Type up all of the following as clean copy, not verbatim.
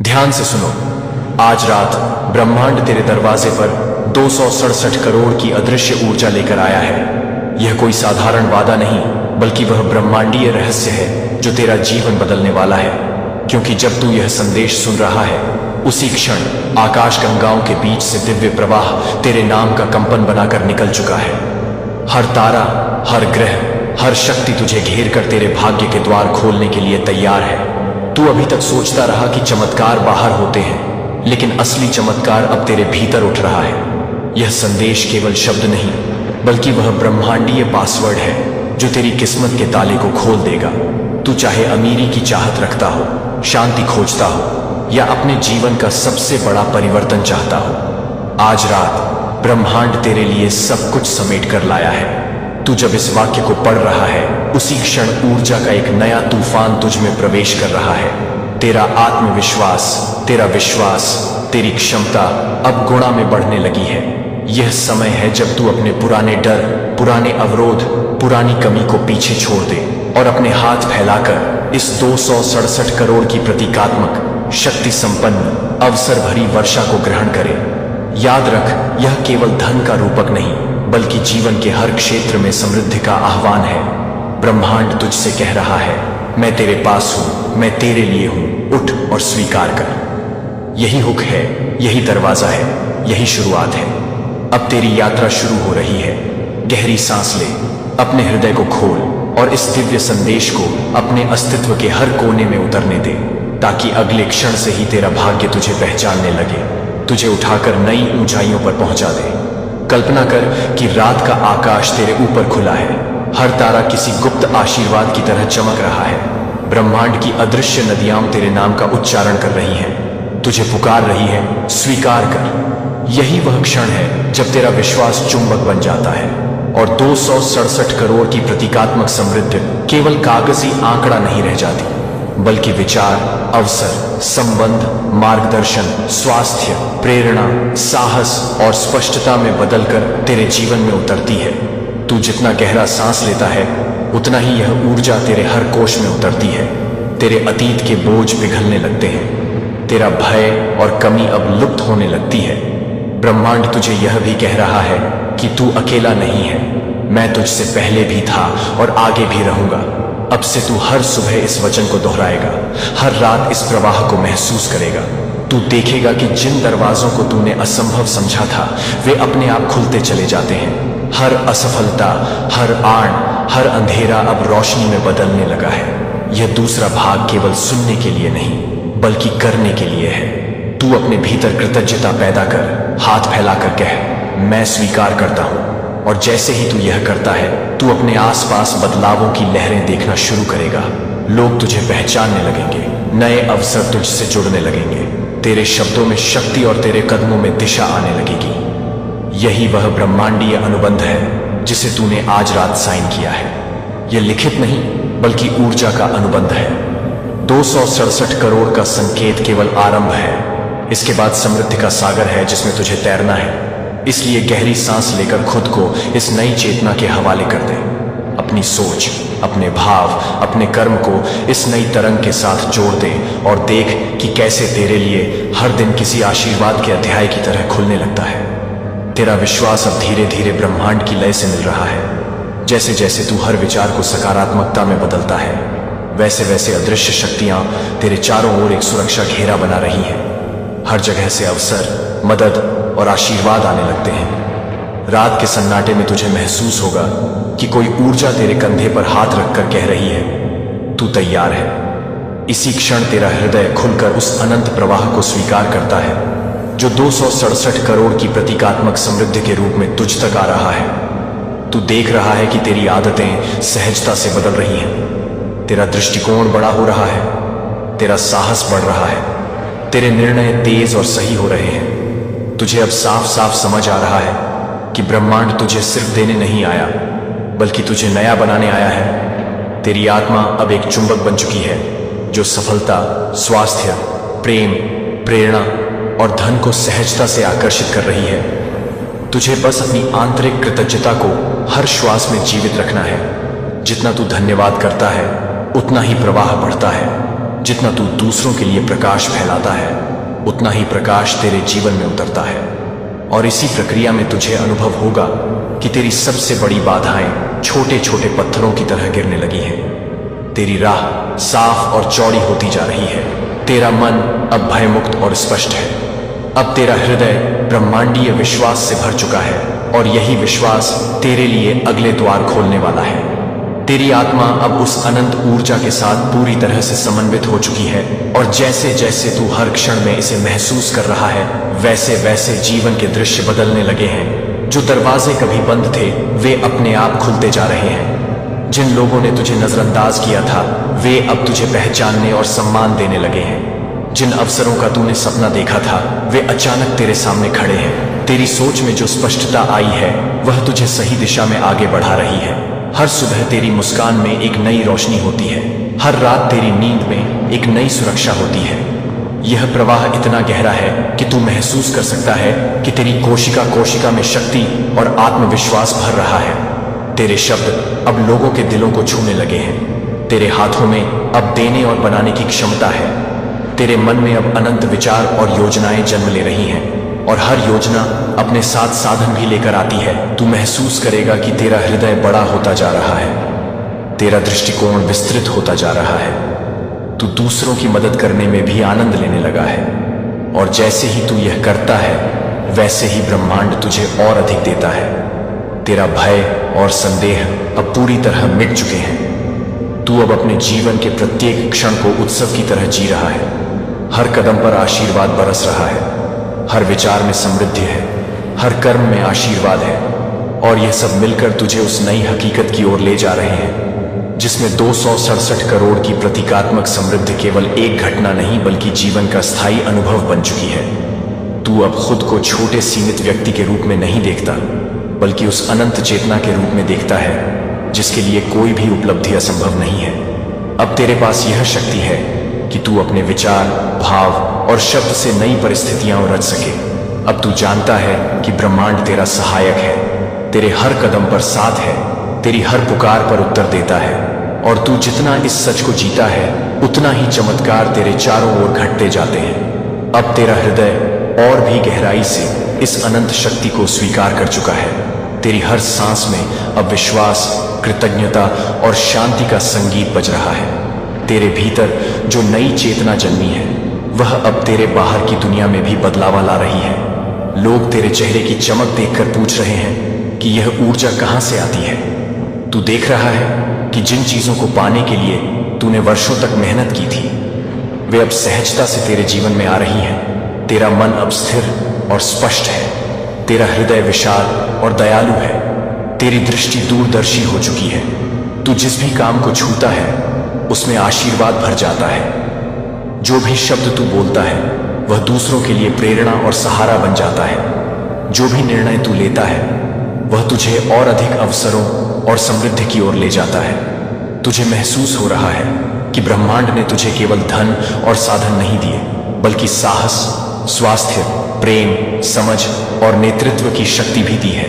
ध्यान से सुनो। आज रात ब्रह्मांड तेरे दरवाजे पर 267 करोड़ की अदृश्य ऊर्जा लेकर आया है। यह कोई साधारण वादा नहीं, बल्कि वह ब्रह्मांडीय रहस्य है जो तेरा जीवन बदलने वाला है। क्योंकि जब तू यह संदेश सुन रहा है, उसी क्षण आकाश गंगाओं के बीच से दिव्य प्रवाह तेरे नाम का कंपन बनाकर निकल चुका है। हर तारा, हर ग्रह, हर शक्ति तुझे घेर कर तेरे भाग्य के द्वार खोलने के लिए तैयार है। तू अभी तक सोचता रहा कि चमत्कार बाहर होते हैं, लेकिन असली चमत्कार अब तेरे भीतर उठ रहा है। यह संदेश केवल शब्द नहीं, बल्कि वह ब्रह्मांडीय पासवर्ड है जो तेरी किस्मत के ताले को खोल देगा। तू चाहे अमीरी की चाहत रखता हो, शांति खोजता हो, या अपने जीवन का सबसे बड़ा परिवर्तन चाहता हो, आज रात ब्रह्मांड तेरे लिए सब कुछ समेट कर लाया है। तू जब इस वाक्य को पढ़ रहा है, उसी क्षण ऊर्जा का एक नया तूफान तुझ में प्रवेश कर रहा है। तेरा आत्मविश्वास, तेरा विश्वास, तेरी क्षमता अब गुणा में बढ़ने लगी है। यह समय है जब तू अपने पुराने डर, पुराने अवरोध, पुरानी कमी को पीछे छोड़ दे और अपने हाथ फैलाकर इस 267 करोड़ की प्रतीकात्मक, शक्ति संपन्न, अवसर भरी वर्षा को ग्रहण करे। याद रख, यह केवल धन का रूपक नहीं, बल्कि जीवन के हर क्षेत्र में समृद्धि का आह्वान है। ब्रह्मांड तुझसे कह रहा है, मैं तेरे पास हूं, मैं तेरे लिए हूं, उठ और स्वीकार कर। यही हुक है, यही दरवाजा है, यही शुरुआत है। अब तेरी यात्रा शुरू हो रही है। गहरी सांस ले, अपने हृदय को खोल और इस दिव्य संदेश को अपने अस्तित्व के हर कोने में उतरने दे, ताकि अगले क्षण से ही तेरा भाग्य तुझे पहचानने लगे, तुझे उठाकर नई ऊंचाइयों पर पहुंचा दे। कल्पना कर कि रात का आकाश तेरे ऊपर खुला है। हर तारा किसी गुप्त आशीर्वाद की तरह चमक रहा है। ब्रह्मांड की अदृश्य नदियां तेरे नाम का उच्चारण कर रही हैं, तुझे पुकार रही है, स्वीकार कर। यही वह क्षण है जब तेरा विश्वास चुंबक बन जाता है और 267 करोड़ की प्रतीकात्मक समृद्धि केवल कागजी आंकड़ा नहीं रह जाती, बल्कि विचार, अवसर, संबंध, मार्गदर्शन, स्वास्थ्य, प्रेरणा, साहस और स्पष्टता में बदलकर तेरे जीवन में उतरती है। तू जितना गहरा सांस लेता है, उतना ही यह ऊर्जा तेरे हर कोश में उतरती है। तेरे अतीत के बोझ पिघलने लगते हैं, तेरा भय और कमी अब लुप्त होने लगती है। ब्रह्मांड तुझे यह भी कह रहा है कि तू अकेला नहीं है। मैं तुझसे पहले भी था और आगे भी रहूंगा। अब से तू हर सुबह इस वचन को दोहराएगा, हर रात इस प्रवाह को महसूस करेगा। तू देखेगा कि जिन दरवाजों को तूने असंभव समझा था, वे अपने आप खुलते चले जाते हैं। हर असफलता, हर आड़, हर अंधेरा अब रोशनी में बदलने लगा है। यह दूसरा भाग केवल सुनने के लिए नहीं, बल्कि करने के लिए है। तू अपने भीतर कृतज्ञता पैदा कर, हाथ फैलाकर कह, मैं स्वीकार करता हूं। और जैसे ही तू यह करता है, तू अपने आसपास बदलावों की लहरें देखना शुरू करेगा। लोग तुझे पहचानने लगेंगे, नए अवसर तुझसे जुड़ने लगेंगे, तेरे शब्दों में शक्ति और तेरे कदमों में दिशा आने लगेगी। यही वह ब्रह्मांडीय अनुबंध है जिसे तूने आज रात साइन किया है। यह लिखित नहीं, बल्कि ऊर्जा का अनुबंध है। 267 करोड़ का संकेत केवल आरंभ है। इसके बाद समृद्धि का सागर है जिसमें तुझे तैरना है। इसलिए गहरी सांस लेकर खुद को इस नई चेतना के हवाले कर दे। अपनी सोच, अपने भाव, अपने कर्म को इस नई तरंग के साथ जोड़ दे और देख कि कैसे तेरे लिए हर दिन किसी आशीर्वाद के अध्याय की तरह खुलने लगता है। तेरा विश्वास अब धीरे धीरे ब्रह्मांड की लय से मिल रहा है। जैसे जैसे तू हर विचार को सकारात्मकता में बदलता है, वैसे वैसे अदृश्य शक्तियां तेरे चारों ओर एक सुरक्षा घेरा बना रही हैं। हर जगह से अवसर, मदद और आशीर्वाद आने लगते हैं। रात के सन्नाटे में तुझे महसूस होगा कि कोई ऊर्जा तेरे कंधे पर हाथ रखकर कह रही है, तू तैयार है। इसी क्षण तेरा हृदय खुलकर उस अनंत प्रवाह को स्वीकार करता है जो 267 करोड़ की प्रतीकात्मक समृद्धि के रूप में तुझ तक आ रहा है। तू देख रहा है कि तेरी आदतें सहजता से बदल रही हैं, तेरा दृष्टिकोण बड़ा हो रहा है, तेरा साहस बढ़ रहा है, तेरे निर्णय तेज और सही हो रहे हैं। तुझे अब साफ साफ समझ आ रहा है कि ब्रह्मांड तुझे सिर्फ देने नहीं आया, बल्कि तुझे नया बनाने आया है। तेरी आत्मा अब एक चुंबक बन चुकी है जो सफलता, स्वास्थ्य, प्रेम, प्रेरणा और धन को सहजता से आकर्षित कर रही है। तुझे बस अपनी आंतरिक कृतज्ञता को हर श्वास में जीवित रखना है। जितना तू धन्यवाद करता है, उतना ही प्रवाह बढ़ता है। जितना तू दूसरों के लिए प्रकाश फैलाता है, उतना ही प्रकाश तेरे जीवन में उतरता है। और इसी प्रक्रिया में तुझे अनुभव होगा कि तेरी सबसे बड़ी बाधाएं छोटे छोटे पत्थरों की तरह गिरने लगी हैं। तेरी राह साफ और चौड़ी होती जा रही है। तेरा मन अब भयमुक्त और स्पष्ट है। अब तेरा हृदय ब्रह्मांडीय विश्वास से भर चुका है और यही विश्वास तेरे लिए अगले द्वार खोलने वाला है। तेरी आत्मा अब उस अनंत ऊर्जा के साथ पूरी तरह से समन्वित हो चुकी है और जैसे जैसे तू हर क्षण में इसे महसूस कर रहा है, वैसे वैसे जीवन के दृश्य बदलने लगे हैं। जो दरवाजे कभी बंद थे, वे अपने आप खुलते जा रहे हैं। जिन लोगों ने तुझे नजरअंदाज किया था, वे अब तुझे पहचानने और सम्मान देने लगे हैं। जिन अवसरों का तूने सपना देखा था, वे अचानक तेरे सामने खड़े हैं। तेरी सोच में जो स्पष्टता आई है, वह तुझे सही दिशा में आगे बढ़ा रही है। हर सुबह तेरी मुस्कान में एक नई रोशनी होती है। हर रात तेरी नींद में एक नई सुरक्षा होती है। यह प्रवाह इतना गहरा है कि तू महसूस कर सकता है कि तेरी कोशिका कोशिका में शक्ति और आत्मविश्वास भर रहा है। तेरे शब्द अब लोगों के दिलों को छूने लगे हैं। तेरे हाथों में अब देने और बनाने की क्षमता है। तेरे मन में अब अनंत विचार और योजनाएं जन्म ले रही हैं और हर योजना अपने साथ साधन भी लेकर आती है। तू महसूस करेगा कि तेरा हृदय बड़ा होता जा रहा है, तेरा दृष्टिकोण विस्तृत होता जा रहा है। तू दूसरों की मदद करने में भी आनंद लेने लगा है और जैसे ही तू यह करता है, वैसे ही ब्रह्मांड तुझे और अधिक देता है। तेरा भय और संदेह अब पूरी तरह मिट चुके हैं। तू अब अपने जीवन के प्रत्येक क्षण को उत्सव की तरह जी रहा है। हर कदम पर आशीर्वाद बरस रहा है। हर विचार में समृद्धि है, हर कर्म में आशीर्वाद है और यह सब मिलकर तुझे उस नई हकीकत की ओर ले जा रहे हैं जिसमें 267 करोड़ की प्रतीकात्मक समृद्धि केवल एक घटना नहीं बल्कि जीवन का स्थायी अनुभव बन चुकी है। तू अब खुद को छोटे सीमित व्यक्ति के रूप में नहीं देखता, बल्कि उस अनंत चेतना के रूप में देखता है जिसके लिए कोई भी उपलब्धि असंभव नहीं है। अब तेरे पास यह शक्ति है कि तू अपने विचार, भाव और शब्द से नई परिस्थितियां रच सके। अब तू जानता है कि ब्रह्मांड तेरा सहायक है, तेरे हर कदम पर साथ है, तेरी हर पुकार पर उत्तर देता है और तू जितना इस सच को जीता है, उतना ही चमत्कार तेरे चारों ओर घटते जाते हैं। अब तेरा हृदय और भी गहराई से इस अनंत शक्ति को स्वीकार कर चुका है। तेरी हर सांस में अब विश्वास, कृतज्ञता और शांति का संगीत बज रहा है। तेरे भीतर जो नई चेतना जन्मी है, वह अब तेरे बाहर की दुनिया में भी बदलाव ला रही है। लोग तेरे चेहरे की चमक देखकर पूछ रहे हैं कि यह ऊर्जा कहां से आती है। तू देख रहा है कि जिन चीजों को पाने के लिए तूने वर्षों तक मेहनत की थी, वे अब सहजता से तेरे जीवन में आ रही हैं। तेरा मन अब स्थिर और स्पष्ट है। तेरा हृदय विशाल और दयालु है। तेरी दृष्टि दूरदर्शी हो चुकी है। तू जिस भी काम को छूता है, उसमें आशीर्वाद भर जाता है। जो भी शब्द तू बोलता है, वह दूसरों के लिए प्रेरणा और सहारा बन जाता है। जो भी निर्णय तू लेता है, वह तुझे और अधिक अवसरों और समृद्धि की ओर ले जाता है। तुझे महसूस हो रहा है कि ब्रह्मांड ने तुझे केवल धन और साधन नहीं दिए, बल्कि साहस, स्वास्थ्य, प्रेम, समझ और नेतृत्व की शक्ति भी दी है।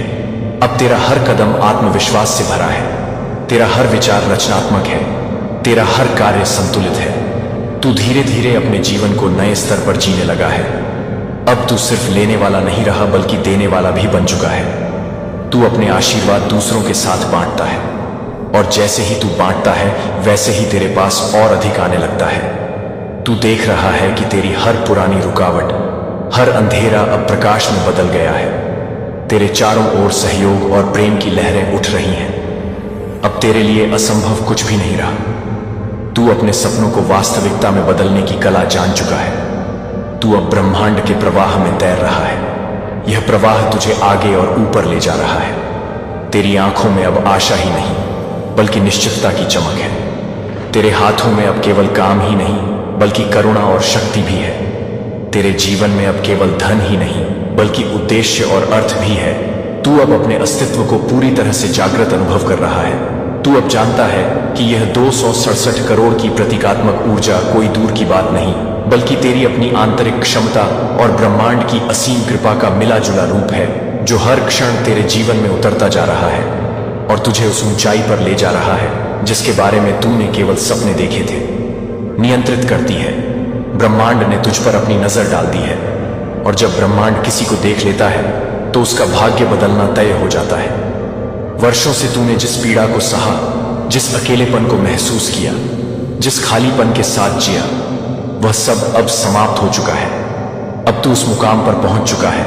अब तेरा हर कदम आत्मविश्वास से भरा है। तेरा हर विचार रचनात्मक है। तेरा हर कार्य संतुलित है। तू धीरे धीरे अपने जीवन को नए स्तर पर जीने लगा है। अब तू सिर्फ लेने वाला नहीं रहा, बल्कि देने वाला भी बन चुका है। तू अपने आशीर्वाद दूसरों के साथ बांटता है और जैसे ही तू बांटता है, वैसे ही तेरे पास और अधिक आने लगता है। तू देख रहा है कि तेरी हर पुरानी रुकावट, हर अंधेरा अब प्रकाश में बदल गया है। तेरे चारों ओर सहयोग और प्रेम की लहरें उठ रही हैं। अब तेरे लिए असंभव कुछ भी नहीं रहा। तू अपने सपनों को वास्तविकता में बदलने की कला जान चुका है। तू अब ब्रह्मांड के प्रवाह में तैर रहा है। यह प्रवाह तुझे आगे और ऊपर ले जा रहा है। तेरी आंखों में अब आशा ही नहीं, बल्कि निश्चितता की चमक है। तेरे हाथों में अब केवल काम ही नहीं, बल्कि करुणा और शक्ति भी है। तेरे जीवन में अब केवल धन ही नहीं, बल्कि उद्देश्य और अर्थ भी है। तू अब अपने अस्तित्व को पूरी तरह से जागृत अनुभव कर रहा है। तू अब जानता है कि यह 267 करोड़ की प्रतीकात्मक ऊर्जा कोई दूर की बात नहीं, बल्कि तेरी अपनी आंतरिक क्षमता और ब्रह्मांड की असीम कृपा का मिला जुला रूप है, जो हर क्षण तेरे जीवन में उतरता जा रहा है और तुझे उस ऊंचाई पर ले जा रहा है जिसके बारे में तूने केवल सपने देखे थे। नियंत्रित करती है। ब्रह्मांड ने तुझ पर अपनी नजर डाल दी है, और जब ब्रह्मांड किसी को देख लेता है तो उसका भाग्य बदलना तय हो जाता है। वर्षों से तूने जिस पीड़ा को सहा, जिस अकेलेपन को महसूस किया, जिस खालीपन के साथ जिया, वह सब अब समाप्त हो चुका है। अब तू उस मुकाम पर पहुंच चुका है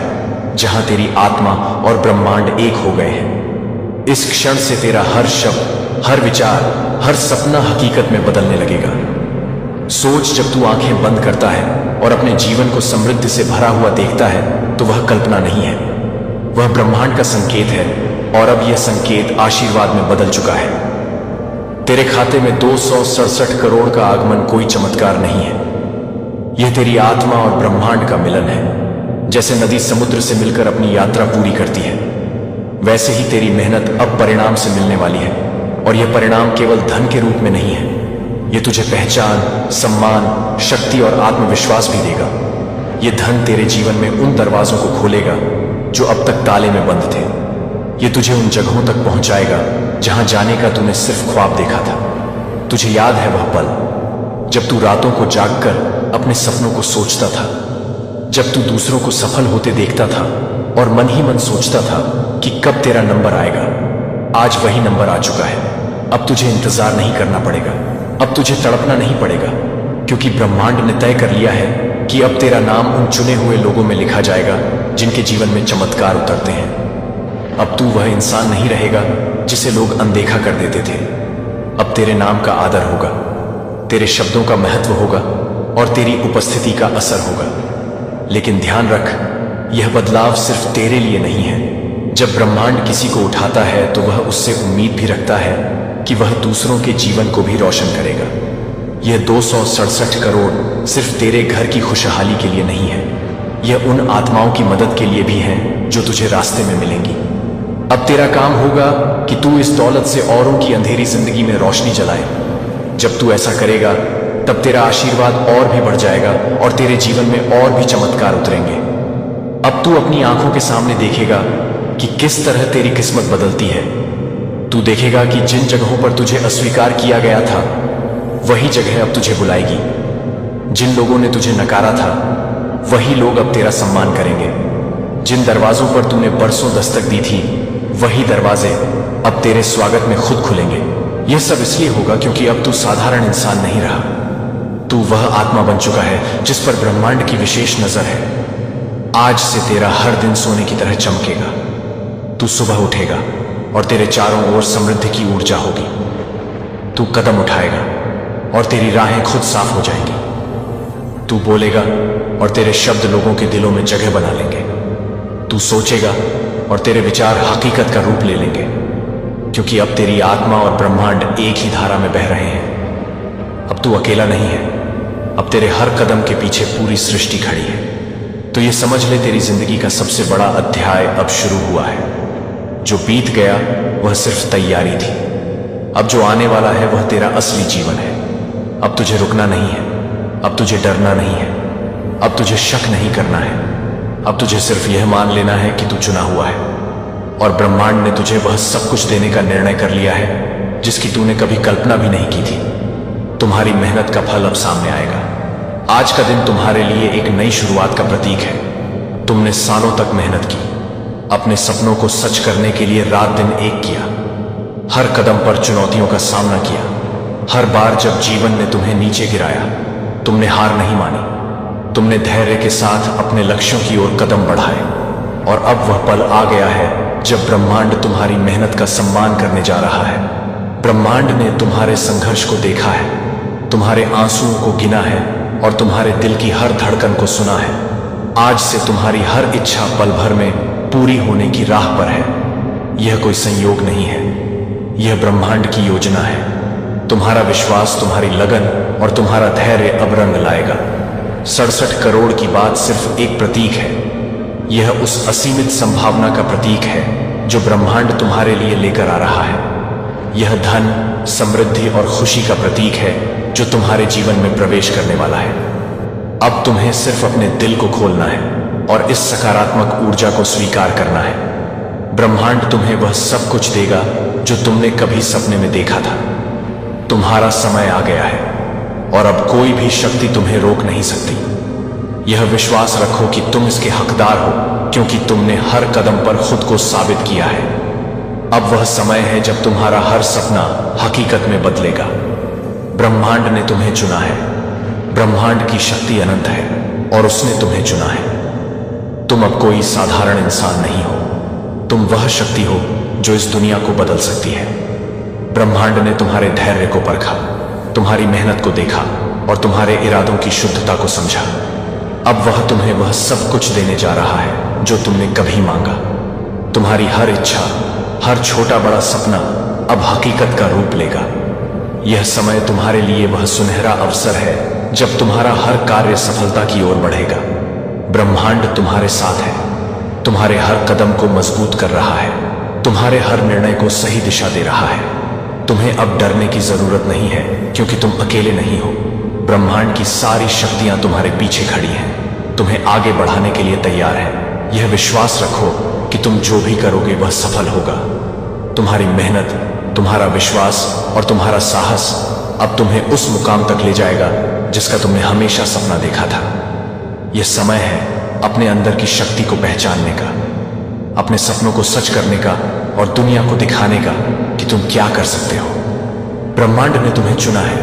जहां तेरी आत्मा और ब्रह्मांड एक हो गए हैं। इस क्षण से तेरा हर शब्द, हर विचार, हर सपना हकीकत में बदलने लगेगा। सोच, जब तू आंखें बंद करता है और अपने जीवन को समृद्धि से भरा हुआ देखता है तो वह कल्पना नहीं है, वह ब्रह्मांड का संकेत है, और अब यह संकेत आशीर्वाद में बदल चुका है। तेरे खाते में 267 करोड़ का आगमन कोई चमत्कार नहीं है, यह तेरी आत्मा और ब्रह्मांड का मिलन है। जैसे नदी समुद्र से मिलकर अपनी यात्रा पूरी करती है, वैसे ही तेरी मेहनत अब परिणाम से मिलने वाली है, और यह परिणाम केवल धन के रूप में नहीं है, यह तुझे पहचान, सम्मान, शक्ति और आत्मविश्वास भी देगा। यह धन तेरे जीवन में उन दरवाजों को खोलेगा जो अब तक ताले में बंद थे। यह तुझे उन जगहों तक पहुंचाएगा जहां जाने का तूने सिर्फ ख्वाब देखा था। तुझे याद है वह पल जब तू रातों को जागकर अपने सपनों को सोचता था, जब तू दूसरों को सफल होते देखता था और मन ही मन सोचता था कि कब तेरा नंबर आएगा। आज वही नंबर आ चुका है। अब तुझे इंतजार नहीं करना पड़ेगा, अब तुझे तड़पना नहीं पड़ेगा, क्योंकि ब्रह्मांड ने तय कर लिया है कि अब तेरा नाम उन चुने हुए लोगों में लिखा जाएगा जिनके जीवन में चमत्कार उतरते हैं। अब तू वह इंसान नहीं रहेगा जिसे लोग अनदेखा कर देते थे। अब तेरे नाम का आदर होगा, तेरे शब्दों का महत्व होगा और तेरी उपस्थिति का असर होगा। लेकिन ध्यान रख, यह बदलाव सिर्फ तेरे लिए नहीं है। जब ब्रह्मांड किसी को उठाता है तो वह उससे उम्मीद भी रखता है कि वह दूसरों के जीवन को भी रोशन करेगा। यह 267 करोड़ सिर्फ तेरे घर की खुशहाली के लिए नहीं है, यह उन आत्माओं की मदद के लिए भी है जो तुझे रास्ते में मिलेंगी। अब तेरा काम होगा कि तू इस दौलत से औरों की अंधेरी जिंदगी में रोशनी जलाए। जब तू ऐसा करेगा तब तेरा आशीर्वाद और भी बढ़ जाएगा और तेरे जीवन में और भी चमत्कार उतरेंगे। अब तू अपनी आंखों के सामने देखेगा कि किस तरह तेरी किस्मत बदलती है। तू देखेगा कि जिन जगहों पर तुझे अस्वीकार किया गया था, वही जगह अब तुझे बुलाएगी। जिन लोगों ने तुझे नकारा था, वही लोग अब तेरा सम्मान करेंगे। जिन दरवाजों पर तूने बरसों दस्तक दी थी, वही दरवाजे अब तेरे स्वागत में खुद खुलेंगे। यह सब इसलिए होगा क्योंकि अब तू साधारण इंसान नहीं रहा, तू वह आत्मा बन चुका है जिस पर ब्रह्मांड की विशेष नजर है। आज से तेरा हर दिन सोने की तरह चमकेगा। तू सुबह उठेगा और तेरे चारों ओर समृद्धि की ऊर्जा होगी। तू कदम उठाएगा और तेरी राहें खुद साफ हो जाएंगी। तू बोलेगा और तेरे शब्द लोगों के दिलों में जगह बना लेंगे। तू सोचेगा और तेरे विचार हकीकत का रूप ले लेंगे, क्योंकि अब तेरी आत्मा और ब्रह्मांड एक ही धारा में बह रहे हैं। अब तू अकेला नहीं है, अब तेरे हर कदम के पीछे पूरी सृष्टि खड़ी है। तो ये समझ ले, तेरी जिंदगी का सबसे बड़ा अध्याय अब शुरू हुआ है। जो बीत गया वह सिर्फ तैयारी थी, अब जो आने वाला है वह तेरा असली जीवन है। अब तुझे रुकना नहीं है, अब तुझे डरना नहीं है, अब तुझे शक नहीं करना है। अब तुझे सिर्फ यह मान लेना है कि तू चुना हुआ है, और ब्रह्मांड ने तुझे वह सब कुछ देने का निर्णय कर लिया है जिसकी तूने कभी कल्पना भी नहीं की थी। तुम्हारी मेहनत का फल अब सामने आएगा। आज का दिन तुम्हारे लिए एक नई शुरुआत का प्रतीक है। तुमने सालों तक मेहनत की, अपने सपनों को सच करने के लिए रात दिन एक किया, हर कदम पर चुनौतियों का सामना किया। हर बार जब जीवन ने तुम्हें नीचे गिराया, तुमने हार नहीं मानी। तुमने धैर्य के साथ अपने लक्ष्यों की ओर कदम बढ़ाए, और अब वह पल आ गया है जब ब्रह्मांड तुम्हारी मेहनत का सम्मान करने जा रहा है। ब्रह्मांड ने तुम्हारे संघर्ष को देखा है, तुम्हारे आंसुओं को गिना है और तुम्हारे दिल की हर धड़कन को सुना है। आज से तुम्हारी हर इच्छा पल भर में पूरी होने की राह पर है। यह कोई संयोग नहीं है, यह ब्रह्मांड की योजना है। तुम्हारा विश्वास, तुम्हारी लगन और तुम्हारा धैर्य अब रंग लाएगा। 67 करोड़ की बात सिर्फ एक प्रतीक है, यह उस असीमित संभावना का प्रतीक है जो ब्रह्मांड तुम्हारे लिए लेकर आ रहा है। यह धन, समृद्धि और खुशी का प्रतीक है जो तुम्हारे जीवन में प्रवेश करने वाला है। अब तुम्हें सिर्फ अपने दिल को खोलना है और इस सकारात्मक ऊर्जा को स्वीकार करना है। ब्रह्मांड तुम्हें वह सब कुछ देगा जो तुमने कभी सपने में देखा था। तुम्हारा समय आ गया है। और अब कोई भी शक्ति तुम्हें रोक नहीं सकती। यह विश्वास रखो कि तुम इसके हकदार हो, क्योंकि तुमने हर कदम पर खुद को साबित किया है। अब वह समय है जब तुम्हारा हर सपना हकीकत में बदलेगा। ब्रह्मांड ने तुम्हें चुना है। ब्रह्मांड की शक्ति अनंत है और उसने तुम्हें चुना है। तुम अब कोई साधारण इंसान नहीं हो, तुम वह शक्ति हो जो इस दुनिया को बदल सकती है। ब्रह्मांड ने तुम्हारे धैर्य को परखा, तुम्हारी मेहनत को देखा और तुम्हारे इरादों की शुद्धता को समझा। अब वह तुम्हें वह सब कुछ देने जा रहा है जो तुमने कभी मांगा। तुम्हारी हर इच्छा, हर छोटा बड़ा सपना अब हकीकत का रूप लेगा। यह समय तुम्हारे लिए वह सुनहरा अवसर है जब तुम्हारा हर कार्य सफलता की ओर बढ़ेगा। ब्रह्मांड तुम्हारे साथ है, तुम्हारे हर कदम को मजबूत कर रहा है, तुम्हारे हर निर्णय को सही दिशा दे रहा है। तुम्हें अब डरने की जरूरत नहीं है, क्योंकि तुम अकेले नहीं हो। ब्रह्मांड की सारी शक्तियां तुम्हारे पीछे खड़ी हैं, तुम्हें आगे बढ़ाने के लिए तैयार है। यह विश्वास रखो कि तुम जो भी करोगे वह सफल होगा। तुम्हारी मेहनत, तुम्हारा विश्वास और तुम्हारा साहस अब तुम्हें उस मुकाम तक ले जाएगा जिसका तुमने हमेशा सपना देखा था। यह समय है अपने अंदर की शक्ति को पहचानने का, अपने सपनों को सच करने का और दुनिया को दिखाने का कि तुम क्या कर सकते हो। ब्रह्मांड ने तुम्हें चुना है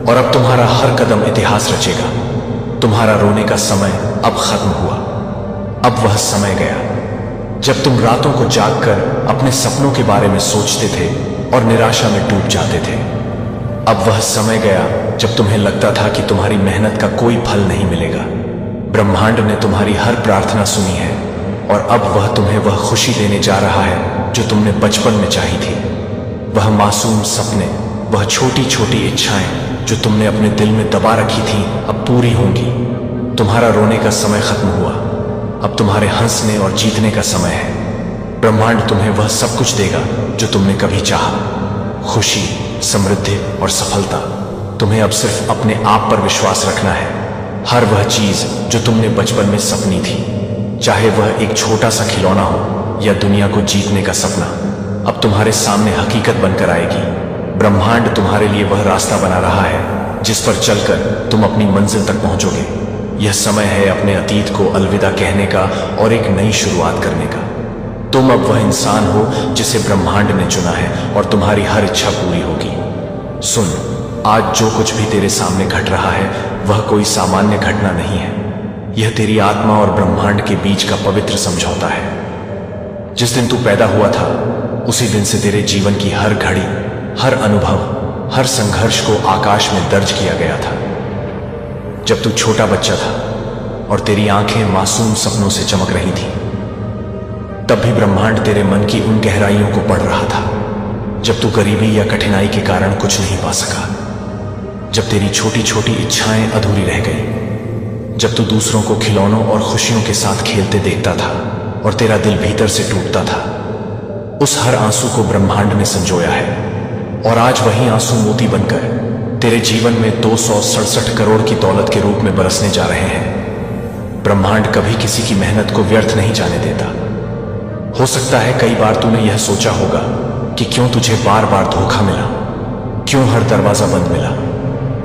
और अब तुम्हारा हर कदम इतिहास रचेगा। तुम्हारा रोने का समय अब खत्म हुआ। अब वह समय गया जब तुम रातों को जागकर अपने सपनों के बारे में सोचते थे और निराशा में डूब जाते थे। अब वह समय गया जब तुम्हें लगता था कि तुम्हारी मेहनत का कोई फल नहीं मिलेगा। ब्रह्मांड ने तुम्हारी हर प्रार्थना सुनी है और अब वह तुम्हें वह खुशी देने जा रहा है जो तुमने बचपन में चाही थी। वह मासूम सपने, वह छोटी छोटी इच्छाएं जो तुमने अपने दिल में दबा रखी थी अब पूरी होंगी। तुम्हारा रोने का समय खत्म हुआ, अब तुम्हारे हंसने और जीतने का समय है। ब्रह्मांड तुम्हें वह सब कुछ देगा जो तुमने कभी चाहा, खुशी, समृद्धि और सफलता। तुम्हें अब सिर्फ अपने आप पर विश्वास रखना है। हर वह चीज जो तुमने बचपन में सपनी थी, चाहे वह एक छोटा सा खिलौना हो या दुनिया को जीतने का सपना, अब तुम्हारे सामने हकीकत बनकर आएगी। ब्रह्मांड तुम्हारे लिए वह रास्ता बना रहा है जिस पर चलकर तुम अपनी मंजिल तक पहुंचोगे। यह समय है अपने अतीत को अलविदा कहने का और एक नई शुरुआत करने का। तुम अब वह इंसान हो जिसे ब्रह्मांड ने चुना है और तुम्हारी हर इच्छा पूरी होगी। सुन, आज जो कुछ भी तेरे सामने घट रहा है वह कोई सामान्य घटना नहीं है। यह तेरी आत्मा और ब्रह्मांड के बीच का पवित्र समझौता है। जिस दिन तू पैदा हुआ था उसी दिन से तेरे जीवन की हर घड़ी, हर अनुभव, हर संघर्ष को आकाश में दर्ज किया गया था। जब तू छोटा बच्चा था और तेरी आंखें मासूम सपनों से चमक रही थीं, तब भी ब्रह्मांड तेरे मन की उन गहराइयों को पढ़ रहा था। जब तू गरीबी या कठिनाई के कारण कुछ नहीं पा सका, जब तेरी छोटी छोटी इच्छाएं अधूरी रह गई, जब तू दूसरों को खिलौनों और खुशियों के साथ खेलते देखता था और तेरा दिल भीतर से टूटता था, उस हर आंसू को ब्रह्मांड ने संजोया है और आज वही आंसू मोती बनकर तेरे जीवन में 267 करोड़ की दौलत के रूप में बरसने जा रहे हैं। ब्रह्मांड कभी किसी की मेहनत को व्यर्थ नहीं जाने देता। हो सकता है कई बार तूने यह सोचा होगा कि क्यों तुझे बार बार धोखा मिला, क्यों हर दरवाजा बंद मिला,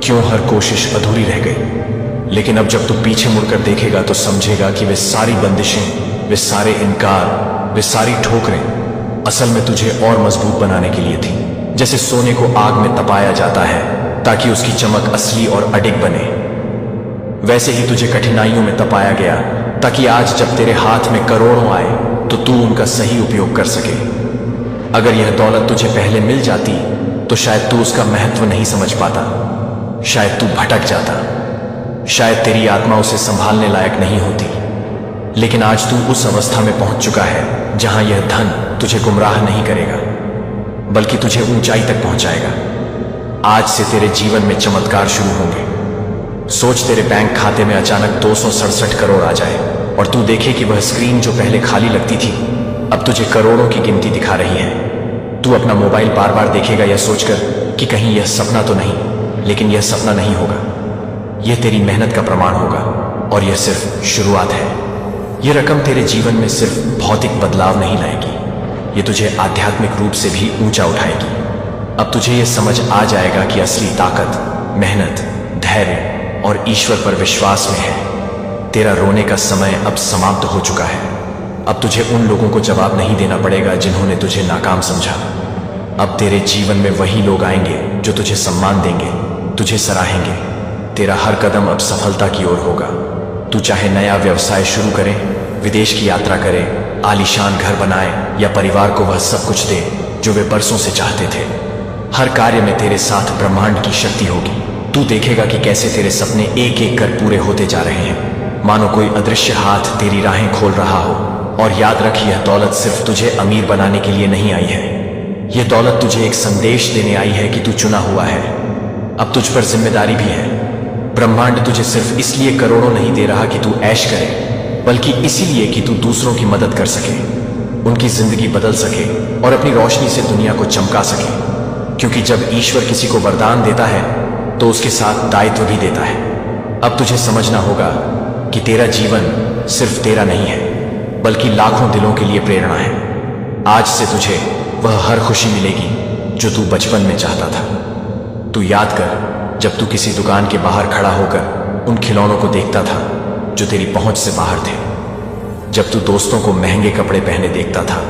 क्यों हर कोशिश अधूरी रह गई। लेकिन अब जब तू पीछे मुड़कर देखेगा तो समझेगा कि वे सारी बंदिशें, वे सारे इनकार, वे सारी ठोकरें असल में तुझे और मजबूत बनाने के लिए थी। जैसे सोने को आग में तपाया जाता है ताकि उसकी चमक असली और अडिग बने, वैसे ही तुझे कठिनाइयों में तपाया गया ताकि आज जब तेरे हाथ में करोड़ों आए तो तू उनका सही उपयोग कर सके। अगर यह दौलत तुझे पहले मिल जाती तो शायद तू उसका महत्व नहीं समझ पाता, शायद तू भटक जाता, शायद तेरी आत्मा उसे संभालने लायक नहीं होती। लेकिन आज तू उस अवस्था में पहुंच चुका है जहां यह धन तुझे गुमराह नहीं करेगा बल्कि तुझे ऊंचाई तक पहुंचाएगा। आज से तेरे जीवन में चमत्कार शुरू होंगे। सोच, तेरे बैंक खाते में अचानक 267 करोड़ आ जाए और तू देखे कि वह स्क्रीन जो पहले खाली लगती थी अब तुझे करोड़ों की गिनती दिखा रही है। तू अपना मोबाइल बार बार देखेगा यह सोचकर कि कहीं यह सपना तो नहीं, लेकिन यह सपना नहीं होगा, यह तेरी मेहनत का प्रमाण होगा और यह सिर्फ शुरुआत है। यह रकम तेरे जीवन में सिर्फ भौतिक बदलाव नहीं लाएगी, ये तुझे आध्यात्मिक रूप से भी ऊंचा उठाएगी। अब तुझे यह समझ आ जाएगा कि असली ताकत, मेहनत, धैर्य और ईश्वर पर विश्वास में है। तेरा रोने का समय अब समाप्त हो चुका है। अब तुझे उन लोगों को जवाब नहीं देना पड़ेगा जिन्होंने तुझे नाकाम समझा। अब तेरे जीवन में वही लोग आएंगे जो तुझे सम्मान देंगे, तुझे सराहेंगे। तेरा हर कदम अब सफलता की ओर होगा। तू चाहे नया व्यवसाय शुरू करे, विदेश की यात्रा करे, आलीशान घर बनाए या परिवार को वह सब कुछ दे जो वे बरसों से चाहते थे, हर कार्य में तेरे साथ ब्रह्मांड की शक्ति होगी। तू देखेगा कि कैसे तेरे सपने एक एक कर पूरे होते जा रहे हैं, मानो कोई अदृश्य हाथ तेरी राहें खोल रहा हो। और याद रख, यह दौलत सिर्फ तुझे अमीर बनाने के लिए नहीं आई है। यह दौलत तुझे एक संदेश देने आई है कि तू चुना हुआ है। अब तुझ पर जिम्मेदारी भी है। ब्रह्मांड तुझे सिर्फ इसलिए करोड़ों नहीं दे रहा कि तू ऐश करे, बल्कि इसीलिए कि तू दूसरों की मदद कर सके, उनकी जिंदगी बदल सके और अपनी रोशनी से दुनिया को चमका सके। क्योंकि जब ईश्वर किसी को वरदान देता है तो उसके साथ दायित्व भी देता है। अब तुझे समझना होगा कि तेरा जीवन सिर्फ तेरा नहीं है, बल्कि लाखों दिलों के लिए प्रेरणा है। आज से तुझे वह हर खुशी मिलेगी जो तू बचपन में चाहता था। तू याद कर, जब तू किसी दुकान के बाहर खड़ा होकर उन खिलौनों को देखता था जो तेरी पहुंच से बाहर थे, जब तू दोस्तों को महंगे कपड़े पहने देखता था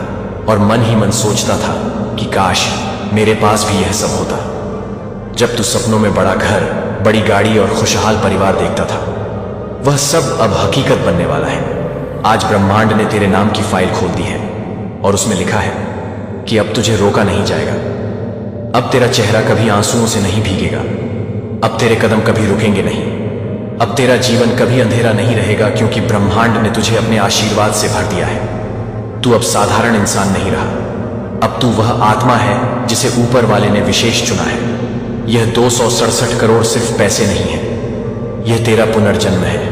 और मन ही मन सोचता था कि काश मेरे पास भी यह सब होता, जब तू सपनों में बड़ा घर, बड़ी गाड़ी और खुशहाल परिवार देखता था, वह सब अब हकीकत बनने वाला है। आज ब्रह्मांड ने तेरे नाम की फाइल खोल दी है और उसमें लिखा है कि अब तुझे रोका नहीं जाएगा। अब तेरा चेहरा कभी आंसुओं से नहीं भीगेगा। अब तेरे कदम कभी रुकेंगे नहीं। अब तेरा जीवन कभी अंधेरा नहीं रहेगा, क्योंकि ब्रह्मांड ने तुझे अपने आशीर्वाद से भर दिया है। तू अब साधारण इंसान नहीं रहा। अब तू वह आत्मा है जिसे ऊपर वाले ने विशेष चुना है। यह 267 करोड़ सिर्फ पैसे नहीं है, यह तेरा पुनर्जन्म है।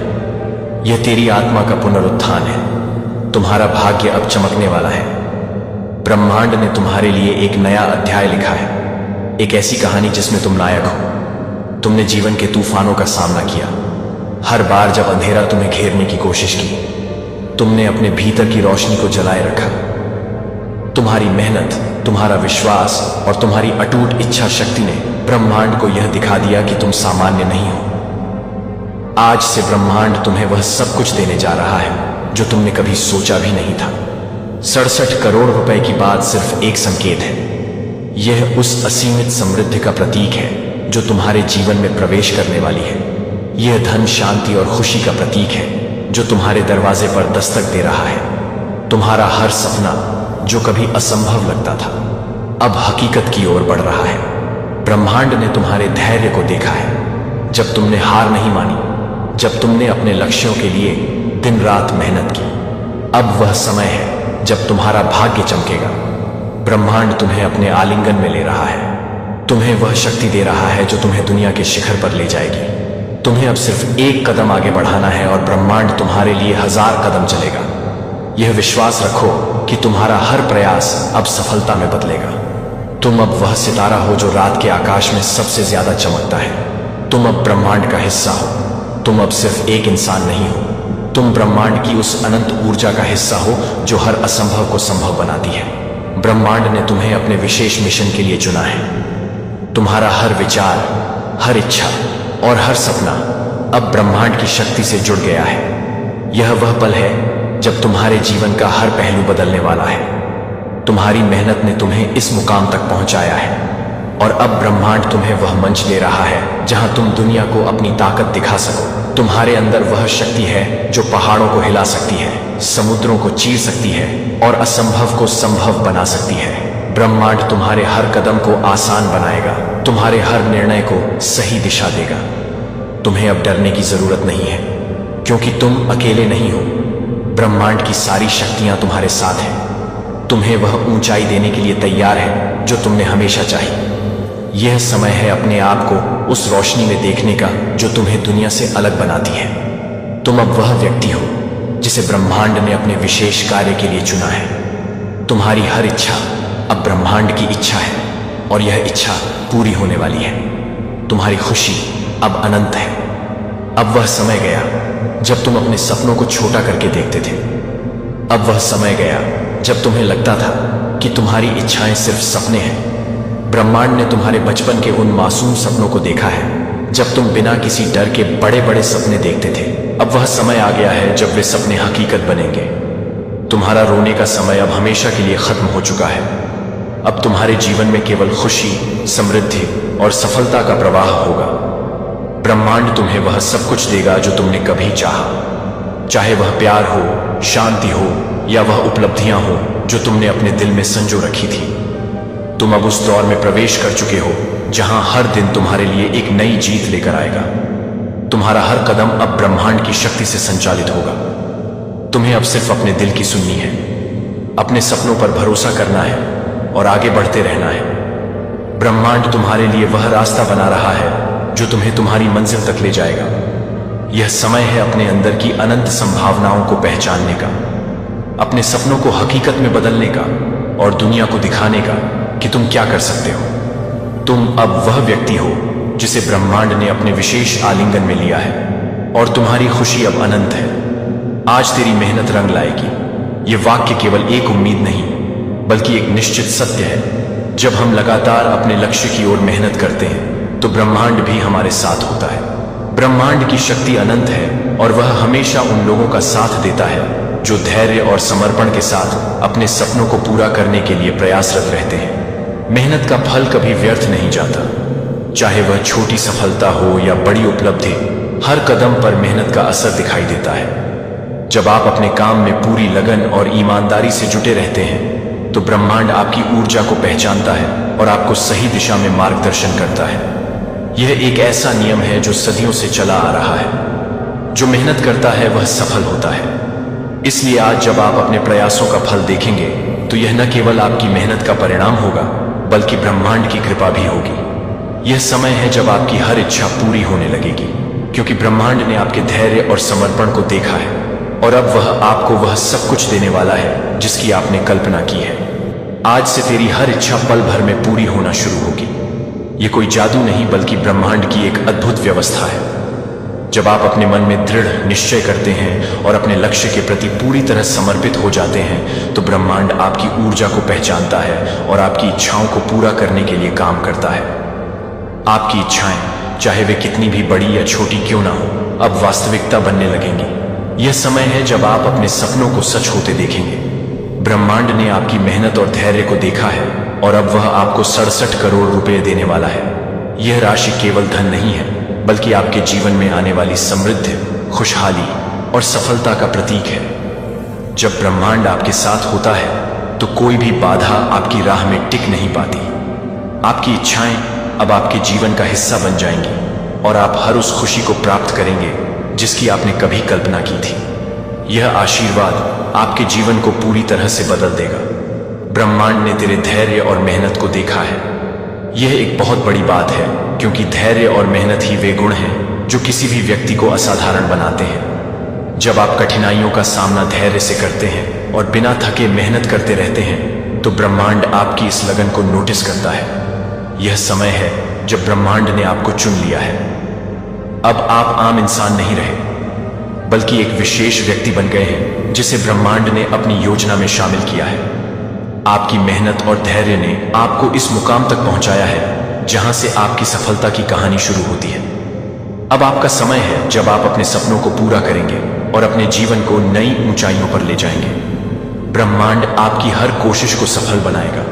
यह तेरी आत्मा का पुनरुत्थान है। तुम्हारा भाग्य अब चमकने वाला है। ब्रह्मांड ने तुम्हारे लिए एक नया अध्याय लिखा है, एक ऐसी कहानी जिसमें तुम नायक हो। तुमने जीवन के तूफानों का सामना किया। हर बार जब अंधेरा तुम्हें घेरने की कोशिश की, तुमने अपने भीतर की रोशनी को जलाए रखा। तुम्हारी मेहनत, तुम्हारा विश्वास और तुम्हारी अटूट इच्छा शक्ति ने ब्रह्मांड को यह दिखा दिया कि तुम सामान्य नहीं हो। आज से ब्रह्मांड तुम्हें वह सब कुछ देने जा रहा है जो तुमने कभी सोचा भी नहीं था। 67 करोड़ रुपए की बात सिर्फ एक संकेत है। यह उस असीमित समृद्धि का प्रतीक है जो तुम्हारे जीवन में प्रवेश करने वाली है। यह धन, शांति और खुशी का प्रतीक है जो तुम्हारे दरवाजे पर दस्तक दे रहा है। तुम्हारा हर सपना जो कभी असंभव लगता था, अब हकीकत की ओर बढ़ रहा है। ब्रह्मांड ने तुम्हारे धैर्य को देखा है। जब तुमने हार नहीं मानी, जब तुमने अपने लक्ष्यों के लिए दिन रात मेहनत की, अब वह समय है जब तुम्हारा भाग्य चमकेगा। ब्रह्मांड तुम्हें अपने आलिंगन में ले रहा है। तुम्हें वह शक्ति दे रहा है जो तुम्हें दुनिया के शिखर पर ले जाएगी। तुम्हें अब सिर्फ एक कदम आगे बढ़ाना है और ब्रह्मांड तुम्हारे लिए 1000 कदम चलेगा। यह विश्वास रखो कि तुम्हारा हर प्रयास अब सफलता में बदलेगा। तुम अब वह सितारा हो जो रात के आकाश में सबसे ज्यादा चमकता है। तुम अब ब्रह्मांड का हिस्सा हो। तुम अब सिर्फ एक इंसान नहीं हो, तुम ब्रह्मांड की उस अनंत ऊर्जा का हिस्सा हो जो हर असंभव को संभव बनाती है। ब्रह्मांड ने तुम्हें अपने विशेष मिशन के लिए चुना है। तुम्हारा हर विचार, हर इच्छा और हर सपना अब ब्रह्मांड की शक्ति से जुड़ गया है। यह वह पल है जब तुम्हारे जीवन का हर पहलू बदलने वाला है। तुम्हारी मेहनत ने तुम्हें इस मुकाम तक पहुंचाया है और अब ब्रह्मांड तुम्हें वह मंच दे रहा है जहां तुम दुनिया को अपनी ताकत दिखा सको। तुम्हारे अंदर वह शक्ति है जो पहाड़ों को हिला सकती है, समुद्रों को चीर सकती है और असंभव को संभव बना सकती है। ब्रह्मांड तुम्हारे हर कदम को आसान बनाएगा, तुम्हारे हर निर्णय को सही दिशा देगा। तुम्हें अब डरने की जरूरत नहीं है, क्योंकि तुम अकेले नहीं हो। ब्रह्मांड की सारी शक्तियां तुम्हारे साथ हैं। तुम्हें वह ऊंचाई देने के लिए तैयार है जो तुमने हमेशा चाही। यह समय है अपने आप को उस रोशनी में देखने का जो तुम्हें दुनिया से अलग बनाती है। तुम अब वह व्यक्ति हो जिसे ब्रह्मांड ने अपने विशेष कार्य के लिए चुना है। तुम्हारी हर इच्छा अब ब्रह्मांड की इच्छा है और यह इच्छा पूरी होने वाली है। तुम्हारी खुशी अब अनंत है। अब वह समय गया जब तुम अपने सपनों को छोटा करके देखते थे। अब वह समय गया जब तुम्हें लगता था कि तुम्हारी इच्छाएं सिर्फ सपने हैं। ब्रह्मांड ने तुम्हारे बचपन के उन मासूम सपनों को देखा है जब तुम बिना किसी डर के बड़े बड़े सपने देखते थे। अब वह समय आ गया है जब वे सपने हकीकत बनेंगे। तुम्हारा रोने का समय अब हमेशा के लिए खत्म हो चुका है। अब तुम्हारे जीवन में केवल खुशी, समृद्धि और सफलता का प्रवाह होगा। ब्रह्मांड तुम्हें वह सब कुछ देगा जो तुमने कभी चाहा, चाहे वह प्यार हो, शांति हो या वह उपलब्धियां हो जो तुमने अपने दिल में संजो रखी थी। तुम अब उस दौर में प्रवेश कर चुके हो जहां हर दिन तुम्हारे लिए एक नई जीत लेकर आएगा। तुम्हारा हर कदम अब ब्रह्मांड की शक्ति से संचालित होगा। तुम्हें अब सिर्फ अपने दिल की सुननी है, अपने सपनों पर भरोसा करना है और आगे बढ़ते रहना है। ब्रह्मांड तुम्हारे लिए वह रास्ता बना रहा है जो तुम्हें तुम्हारी मंजिल तक ले जाएगा। यह समय है अपने अंदर की अनंत संभावनाओं को पहचानने का, अपने सपनों को हकीकत में बदलने का और दुनिया को दिखाने का कि तुम क्या कर सकते हो। तुम अब वह व्यक्ति हो जिसे ब्रह्मांड ने अपने विशेष आलिंगन में लिया है और तुम्हारी खुशी अब अनंत है। आज तेरी मेहनत रंग लाएगी। ये वाक्य केवल एक उम्मीद नहीं बल्कि एक निश्चित सत्य है। जब हम लगातार अपने लक्ष्य की ओर मेहनत करते हैं तो ब्रह्मांड भी हमारे साथ होता है। ब्रह्मांड की शक्ति अनंत है और वह हमेशा उन लोगों का साथ देता है जो धैर्य और समर्पण के साथ अपने सपनों को पूरा करने के लिए प्रयासरत रहते हैं। मेहनत का फल कभी व्यर्थ नहीं जाता, चाहे वह छोटी सफलता हो या बड़ी उपलब्धि। हर कदम पर मेहनत का असर दिखाई देता है। जब आप अपने काम में पूरी लगन और ईमानदारी से जुटे रहते हैं तो ब्रह्मांड आपकी ऊर्जा को पहचानता है और आपको सही दिशा में मार्गदर्शन करता है। यह एक ऐसा नियम है जो सदियों से चला आ रहा है। जो मेहनत करता है वह सफल होता है। इसलिए आज जब आप अपने प्रयासों का फल देखेंगे तो यह न केवल आपकी मेहनत का परिणाम होगा बल्कि ब्रह्मांड की कृपा भी होगी। यह समय है जब आपकी हर इच्छा पूरी होने लगेगी, क्योंकि ब्रह्मांड ने आपके धैर्य और समर्पण को देखा है और अब वह आपको वह सब कुछ देने वाला है जिसकी आपने कल्पना की है। आज से तेरी हर इच्छा पल भर में पूरी होना शुरू होगी। ये कोई जादू नहीं बल्कि ब्रह्मांड की एक अद्भुत व्यवस्था है। जब आप अपने मन में दृढ़ निश्चय करते हैं और अपने लक्ष्य के प्रति पूरी तरह समर्पित हो जाते हैं तो ब्रह्मांड आपकी ऊर्जा को पहचानता है और आपकी इच्छाओं को पूरा करने के लिए काम करता है। आपकी इच्छाएं, चाहे वे कितनी भी बड़ी या छोटी क्यों ना हो, अब वास्तविकता बनने लगेंगी। यह समय है जब आप अपने सपनों को सच होते देखेंगे। ब्रह्मांड ने आपकी मेहनत और धैर्य को देखा है और अब वह आपको 67 करोड़ रुपए देने वाला है। यह राशि केवल धन नहीं है बल्कि आपके जीवन में आने वाली समृद्धि, खुशहाली और सफलता का प्रतीक है। जब ब्रह्मांड आपके साथ होता है तो कोई भी बाधा आपकी राह में टिक नहीं पाती। आपकी इच्छाएं अब आपके जीवन का हिस्सा बन जाएंगी और आप हर उस खुशी को प्राप्त करेंगे जिसकी आपने कभी कल्पना की थी। यह आशीर्वाद आपके जीवन को पूरी तरह से बदल देगा। ब्रह्मांड ने तेरे धैर्य और मेहनत को देखा है। यह एक बहुत बड़ी बात है, क्योंकि धैर्य और मेहनत ही वे गुण हैं जो किसी भी व्यक्ति को असाधारण बनाते हैं। जब आप कठिनाइयों का सामना धैर्य से करते हैं और बिना थके मेहनत करते रहते हैं तो ब्रह्मांड आपकी इस लगन को नोटिस करता है। यह समय है जब ब्रह्मांड ने आपको चुन लिया है। अब आप आम इंसान नहीं रहे बल्कि एक विशेष व्यक्ति बन गए हैं जिसे ब्रह्मांड ने अपनी योजना में शामिल किया है। आपकी मेहनत और धैर्य ने आपको इस मुकाम तक पहुंचाया है जहां से आपकी सफलता की कहानी शुरू होती है। अब आपका समय है जब आप अपने सपनों को पूरा करेंगे और अपने जीवन को नई ऊंचाइयों पर ले जाएंगे। ब्रह्मांड आपकी हर कोशिश को सफल बनाएगा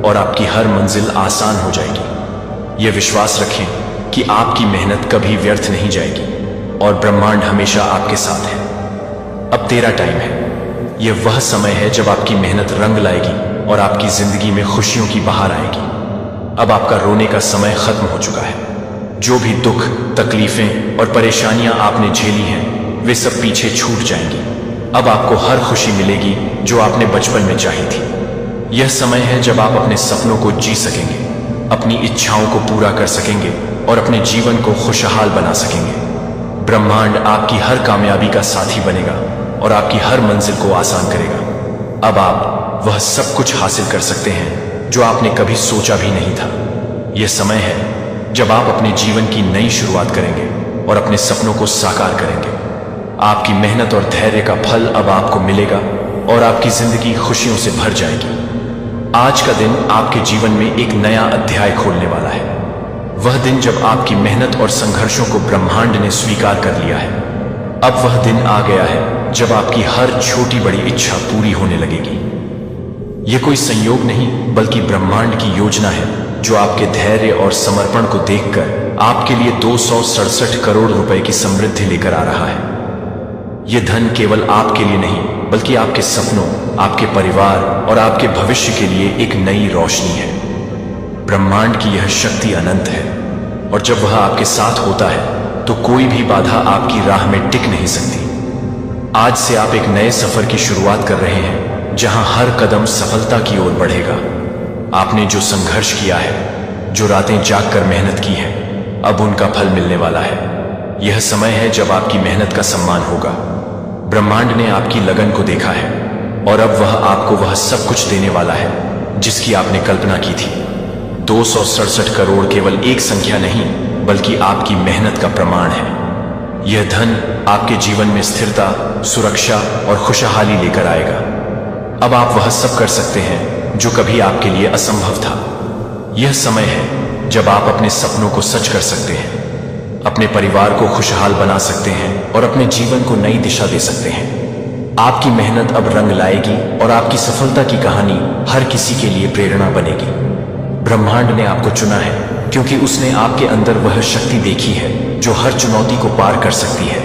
और आपकी हर मंजिल आसान हो जाएगी। यह विश्वास रखें कि आपकी मेहनत कभी व्यर्थ नहीं जाएगी और ब्रह्मांड हमेशा आपके साथ है। अब तेरा टाइम है। यह वह समय है जब आपकी मेहनत रंग लाएगी और आपकी जिंदगी में खुशियों की बहार आएगी। अब आपका रोने का समय खत्म हो चुका है। जो भी दुख, तकलीफें और परेशानियां आपने झेली हैं वे सब पीछे छूट जाएंगी। अब आपको हर खुशी मिलेगी जो आपने बचपन में चाही थी। यह समय है जब आप अपने सपनों को जी सकेंगे, अपनी इच्छाओं को पूरा कर सकेंगे और अपने जीवन को खुशहाल बना सकेंगे। ब्रह्मांड आपकी हर कामयाबी का साथी बनेगा और आपकी हर मंजिल को आसान करेगा। अब आप वह सब कुछ हासिल कर सकते हैं जो आपने कभी सोचा भी नहीं था। यह समय है जब आप अपने जीवन की नई शुरुआत करेंगे और अपने सपनों को साकार करेंगे। आपकी मेहनत और धैर्य का फल अब आपको मिलेगा और आपकी जिंदगी खुशियों से भर जाएगी। आज का दिन आपके जीवन में एक नया अध्याय खोलने वाला है। वह दिन जब आपकी मेहनत और संघर्षों को ब्रह्मांड ने स्वीकार कर लिया है। अब वह दिन आ गया है जब आपकी हर छोटी बड़ी इच्छा पूरी होने लगेगी। यह कोई संयोग नहीं बल्कि ब्रह्मांड की योजना है, जो आपके धैर्य और समर्पण को देखकर आपके लिए 267 करोड़ रुपए की समृद्धि लेकर आ रहा है। यह धन केवल आपके लिए नहीं बल्कि आपके सपनों, आपके परिवार और आपके भविष्य के लिए एक नई रोशनी है। ब्रह्मांड की यह शक्ति अनंत है और जब वह आपके साथ होता है तो कोई भी बाधा आपकी राह में टिक नहीं सकती। आज से आप एक नए सफर की शुरुआत कर रहे हैं, जहां हर कदम सफलता की ओर बढ़ेगा। आपने जो संघर्ष किया है, जो रातें जागकर मेहनत की है, अब उनका फल मिलने वाला है। यह समय है जब आपकी मेहनत का सम्मान होगा। ब्रह्मांड ने आपकी लगन को देखा है और अब वह आपको वह सब कुछ देने वाला है जिसकी आपने कल्पना की थी। 267 करोड़ केवल एक संख्या नहीं बल्कि आपकी मेहनत का प्रमाण है। यह धन आपके जीवन में स्थिरता, सुरक्षा और खुशहाली लेकर आएगा। अब आप वह सब कर सकते हैं जो कभी आपके लिए असंभव था। यह समय है जब आप अपने सपनों को सच कर सकते हैं, अपने परिवार को खुशहाल बना सकते हैं और अपने जीवन को नई दिशा दे सकते हैं। आपकी मेहनत अब रंग लाएगी और आपकी सफलता की कहानी हर किसी के लिए प्रेरणा बनेगी। ब्रह्मांड ने आपको चुना है क्योंकि उसने आपके अंदर वह शक्ति देखी है जो हर चुनौती को पार कर सकती है।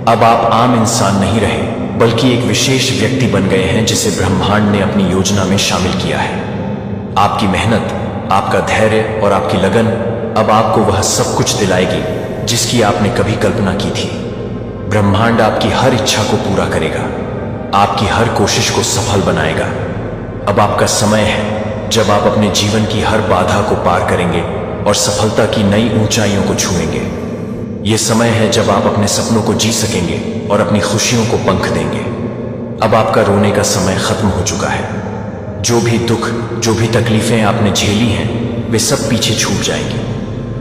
अब आप आम इंसान नहीं रहे बल्कि एक विशेष व्यक्ति बन गए हैं जिसे ब्रह्मांड ने अपनी योजना में शामिल किया है। आपकी मेहनत, आपका धैर्य और आपकी लगन अब आपको वह सब कुछ दिलाएगी जिसकी आपने कभी कल्पना की थी। ब्रह्मांड आपकी हर इच्छा को पूरा करेगा, आपकी हर कोशिश को सफल बनाएगा। अब आपका समय है जब आप अपने जीवन की हर बाधा को पार करेंगे और सफलता की नई ऊंचाइयों को छुएंगे। यह समय है जब आप अपने सपनों को जी सकेंगे और अपनी खुशियों को पंख देंगे। अब आपका रोने का समय खत्म हो चुका है। जो भी दुख, जो भी तकलीफें आपने झेली हैं, वे सब पीछे छूट जाएंगी।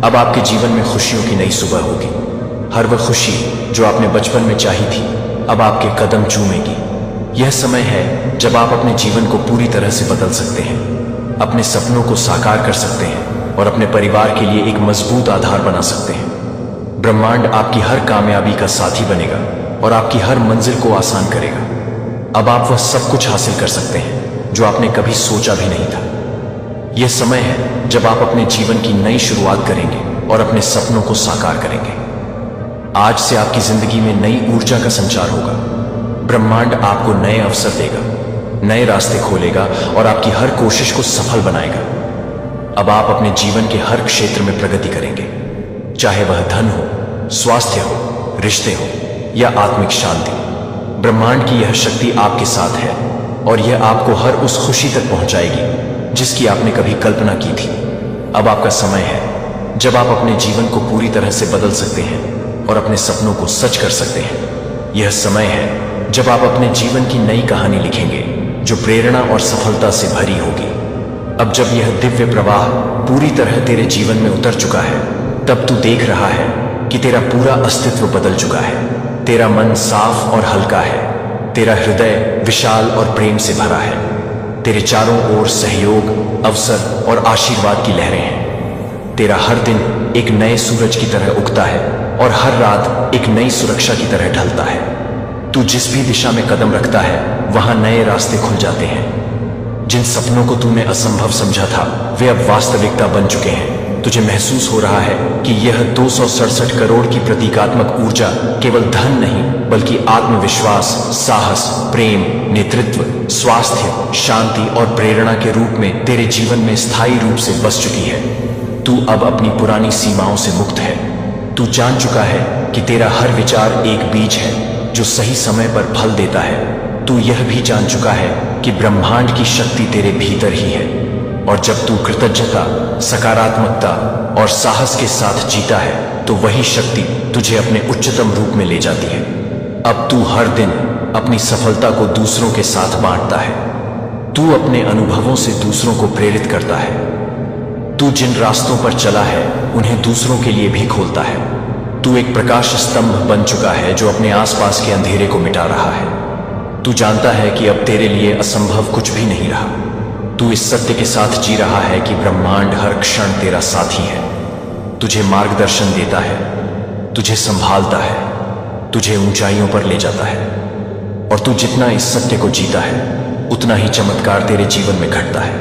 अब आपके जीवन में खुशियों की नई सुबह होगी। हर वह खुशी जो आपने बचपन में चाही थी, अब आपके कदम चूमेगी। यह समय है जब आप अपने जीवन को पूरी तरह से बदल सकते हैं, अपने सपनों को साकार कर सकते हैं और अपने परिवार के लिए एक मजबूत आधार बना सकते हैं। ब्रह्मांड आपकी हर कामयाबी का साथी बनेगा और आपकी हर मंजिल को आसान करेगा। अब आप वह सब कुछ हासिल कर सकते हैं जो आपने कभी सोचा भी नहीं था। यह समय है जब आप अपने जीवन की नई शुरुआत करेंगे और अपने सपनों को साकार करेंगे। आज से आपकी जिंदगी में नई ऊर्जा का संचार होगा। ब्रह्मांड आपको नए अवसर देगा, नए रास्ते खोलेगा और आपकी हर कोशिश को सफल बनाएगा। अब आप अपने जीवन के हर क्षेत्र में प्रगति करेंगे, चाहे वह धन हो, स्वास्थ्य हो, रिश्ते हो या आत्मिक शांति। ब्रह्मांड की यह शक्ति आपके साथ है और यह आपको हर उस खुशी तक पहुंचाएगी जिसकी आपने कभी कल्पना की थी। अब आपका समय है जब आप अपने जीवन को पूरी तरह से बदल सकते हैं और अपने सपनों को सच कर सकते हैं। यह समय है जब आप अपने जीवन की नई कहानी लिखेंगे जो प्रेरणा और सफलता से भरी होगी। अब जब यह दिव्य प्रवाह पूरी तरह तेरे जीवन में उतर चुका है, तब तू देख रहा है कि तेरा पूरा अस्तित्व बदल चुका है। तेरा मन साफ और हल्का है, तेरा हृदय विशाल और प्रेम से भरा है। तेरे चारों ओर सहयोग, अवसर और आशीर्वाद की लहरें हैं। तेरा हर दिन एक नए सूरज की तरह उगता है और हर रात एक नई सुरक्षा की तरह ढलता है। तू जिस भी दिशा में कदम रखता है, वहां नए रास्ते खुल जाते हैं। जिन सपनों को तूने असंभव समझा था, वे अब वास्तविकता बन चुके हैं। तुझे महसूस हो रहा है कि यह 267 करोड़ की प्रतीकात्मक ऊर्जा केवल धन नहीं बल्कि आत्मविश्वास, साहस, प्रेम, नेतृत्व, स्वास्थ्य, शांति और प्रेरणा के रूप में तेरे जीवन में स्थायी रूप से बस चुकी है। तू अब अपनी पुरानी सीमाओं से मुक्त है। तू जान चुका है कि तेरा हर विचार एक बीज है जो सही समय पर फल देता है। तू यह भी जान चुका है कि ब्रह्मांड की शक्ति तेरे भीतर ही है और जब तू कृतज्ञता, सकारात्मकता और साहस के साथ जीता है तो वही शक्ति तुझे अपने उच्चतम रूप में ले जाती है। अब तू हर दिन अपनी सफलता को दूसरों के साथ बांटता है। तू अपने अनुभवों से दूसरों को प्रेरित करता है। तू जिन रास्तों पर चला है उन्हें दूसरों के लिए भी खोलता है। तू एक प्रकाश स्तंभ बन चुका है जो अपने आसपास के अंधेरे को मिटा रहा है। तू जानता है कि अब तेरे लिए असंभव कुछ भी नहीं रहा। तू इस सत्य के साथ जी रहा है कि ब्रह्मांड हर क्षण तेरा साथी है। तुझे मार्गदर्शन देता है, तुझे संभालता है, तुझे ऊंचाइयों पर ले जाता है। और तू जितना इस सत्य को जीता है, उतना ही चमत्कार तेरे जीवन में घटता है।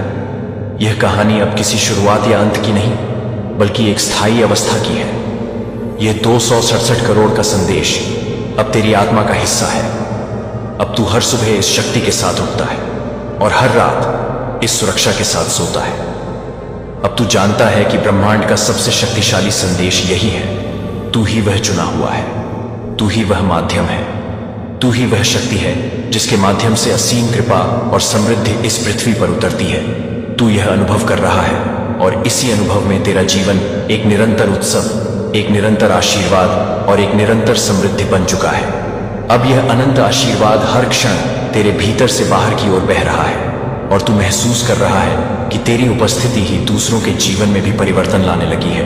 यह कहानी अब किसी शुरुआत या अंत की नहीं, बल्कि एक स्थायी अवस्था की है। यह 267 करोड़ का संदेश अब तेरी आत्मा का हिस्सा है। अब तू हर सुबह इस शक्ति के साथ उठता है और हर रात इस सुरक्षा के साथ सोता है। अब तू जानता है कि ब्रह्मांड का सबसे शक्तिशाली संदेश यही है, तू ही वह चुना हुआ है, तू ही वह माध्यम है, तू ही वह शक्ति है जिसके माध्यम से असीम कृपा और समृद्धि इस पृथ्वी पर उतरती है। तू यह अनुभव कर रहा है और इसी अनुभव में तेरा जीवन एक निरंतर उत्सव, एक निरंतर आशीर्वाद और एक निरंतर समृद्धि बन चुका है। अब यह अनंत आशीर्वाद हर क्षण तेरे भीतर से बाहर की ओर बह रहा है और तू महसूस कर रहा है कि तेरी उपस्थिति ही दूसरों के जीवन में भी परिवर्तन लाने लगी है।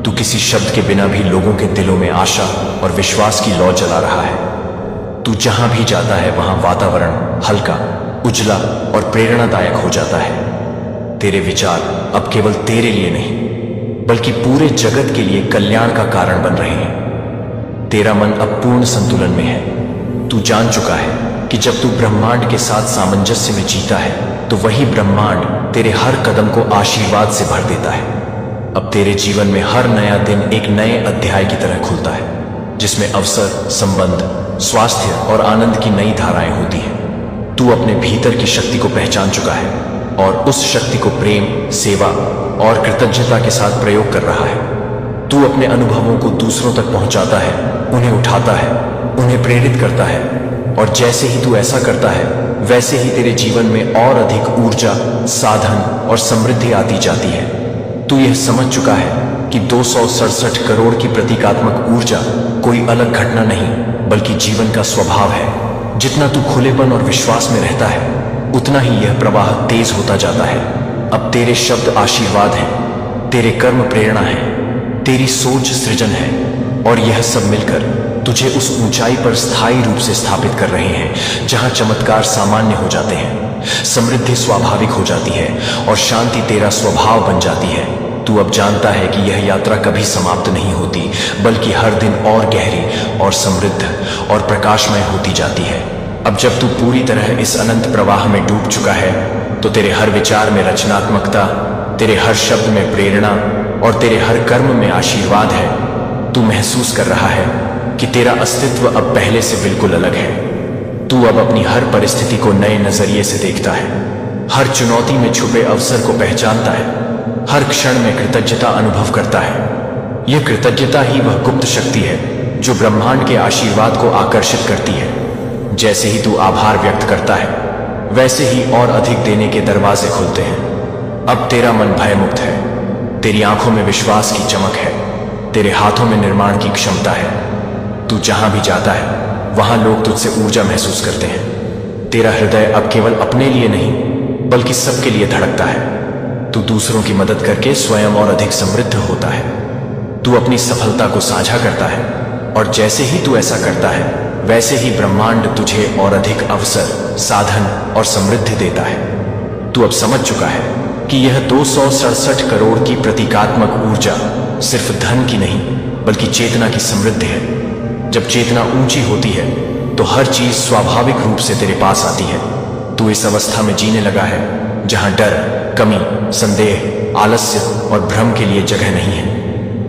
तू किसी शब्द के बिना भी लोगों के दिलों में आशा और विश्वास की लौ जला रहा है। तू जहां भी जाता है वहां वातावरण हल्का, उजला और प्रेरणादायक हो जाता है। तेरे विचार अब केवल तेरे लिए नहीं, बल्कि पूरे जगत के लिए कल्याण का कारण बन रहे हैं। तेरा मन अब पूर्ण संतुलन में है। तू जान चुका है कि जब तू ब्रह्मांड के साथ सामंजस्य में जीता है, तो वही ब्रह्मांड तेरे हर कदम को आशीर्वाद से भर देता है। अब तेरे जीवन में हर नया दिन एक नए अध्याय की तरह खुलता है, जिसमें अवसर, संबंध, स्वास्थ्य और आनंद की नई धाराएं होती हैं। तू अपने भीतर की शक्ति को पहचान चुका है और उस शक्ति को प्रेम, सेवा और कृतज्ञता के साथ प्रयोग कर रहा है। तू अपने अनुभवों को दूसरों तक पहुंचाता है, उन्हें उठाता है, उन्हें प्रेरित करता है, और जैसे ही तू ऐसा करता है, वैसे ही तेरे जीवन में और अधिक ऊर्जा, साधन और समृद्धि आती जाती है। तू यह समझ चुका है कि 267 करोड़ की प्रतीकात्मक ऊर्जा कोई अलग घटना नहीं, बल्कि जीवन का स्वभाव है। जितना तू खुलेपन और विश्वास में रहता है, उतना ही यह प्रवाह तेज होता जाता है। अब तेरे शब्द आशीर्वाद हैं, तेरे कर्म प्रेरणा है, तेरी सोच सृजन है, और यह सब मिलकर तुझे उस ऊंचाई पर स्थायी रूप से स्थापित कर रहे हैं जहां चमत्कार सामान्य हो जाते हैं, समृद्धि स्वाभाविक हो जाती है और शांति तेरा स्वभाव बन जाती है। तू अब जानता है कि यह यात्रा कभी समाप्त नहीं होती, बल्कि हर दिन और गहरी और समृद्ध और प्रकाशमय होती जाती है। अब जब तू पूरी तरह इस अनंत प्रवाह में डूब चुका है, तो तेरे हर विचार में रचनात्मकता, तेरे हर शब्द में प्रेरणा और तेरे हर कर्म में आशीर्वाद है। तू महसूस कर रहा है कि तेरा अस्तित्व अब पहले से बिल्कुल अलग है। तू अब अपनी हर परिस्थिति को नए नजरिए से देखता है, हर चुनौती में छुपे अवसर को पहचानता है, हर क्षण में कृतज्ञता अनुभव करता है। यह कृतज्ञता ही वह गुप्त शक्ति है जो ब्रह्मांड के आशीर्वाद को आकर्षित करती है। जैसे ही तू आभार व्यक्त करता है, वैसे ही और अधिक देने के दरवाजे खुलते हैं। अब तेरा मन भयमुक्त है, तेरी आंखों में विश्वास की चमक है, तेरे हाथों में निर्माण की क्षमता है। तू जहां भी जाता है, वहां लोग तुझसे ऊर्जा महसूस करते हैं। तेरा हृदय अब केवल अपने लिए नहीं, बल्कि सबके लिए धड़कता है। तू दूसरों की मदद करके स्वयं और अधिक समृद्ध होता है। तू अपनी सफलता को साझा करता है, और जैसे ही तू ऐसा करता है, वैसे ही ब्रह्मांड तुझे और अधिक अवसर, साधन और समृद्धि देता है। तू अब समझ चुका है कि यह 267 करोड़ की प्रतीकात्मक ऊर्जा सिर्फ धन की नहीं, बल्कि चेतना की समृद्धि है। जब चेतना ऊंची होती है, तो हर चीज स्वाभाविक रूप से तेरे पास आती है। तू इस अवस्था में जीने लगा है जहां डर, कमी, संदेह, आलस्य और भ्रम के लिए जगह नहीं है।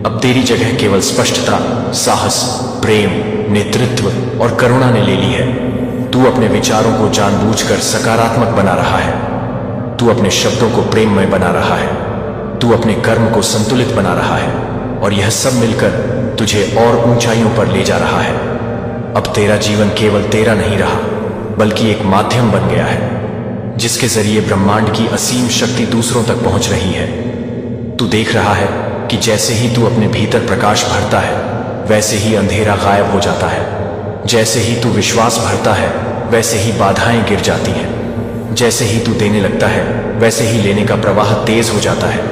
अब तेरी जगह केवल स्पष्टता, साहस, प्रेम, नेतृत्व और करुणा ने ले ली है। तू अपने विचारों को जानबूझकर सकारात्मक बना रहा है, तू अपने शब्दों को प्रेममय बना रहा है, तू अपने कर्म को संतुलित बना रहा है, और यह सब मिलकर तुझे और ऊंचाइयों पर ले जा रहा है। अब तेरा जीवन केवल तेरा नहीं रहा, बल्कि एक माध्यम बन गया है जिसके जरिए ब्रह्मांड की असीम शक्ति दूसरों तक पहुंच रही है। तू देख रहा है कि जैसे ही तू अपने भीतर प्रकाश भरता है, वैसे ही अंधेरा गायब हो जाता है। जैसे ही तू विश्वास भरता है, वैसे ही बाधाएं गिर जाती हैं। जैसे ही तू देने लगता है, वैसे ही लेने का प्रवाह तेज हो जाता है।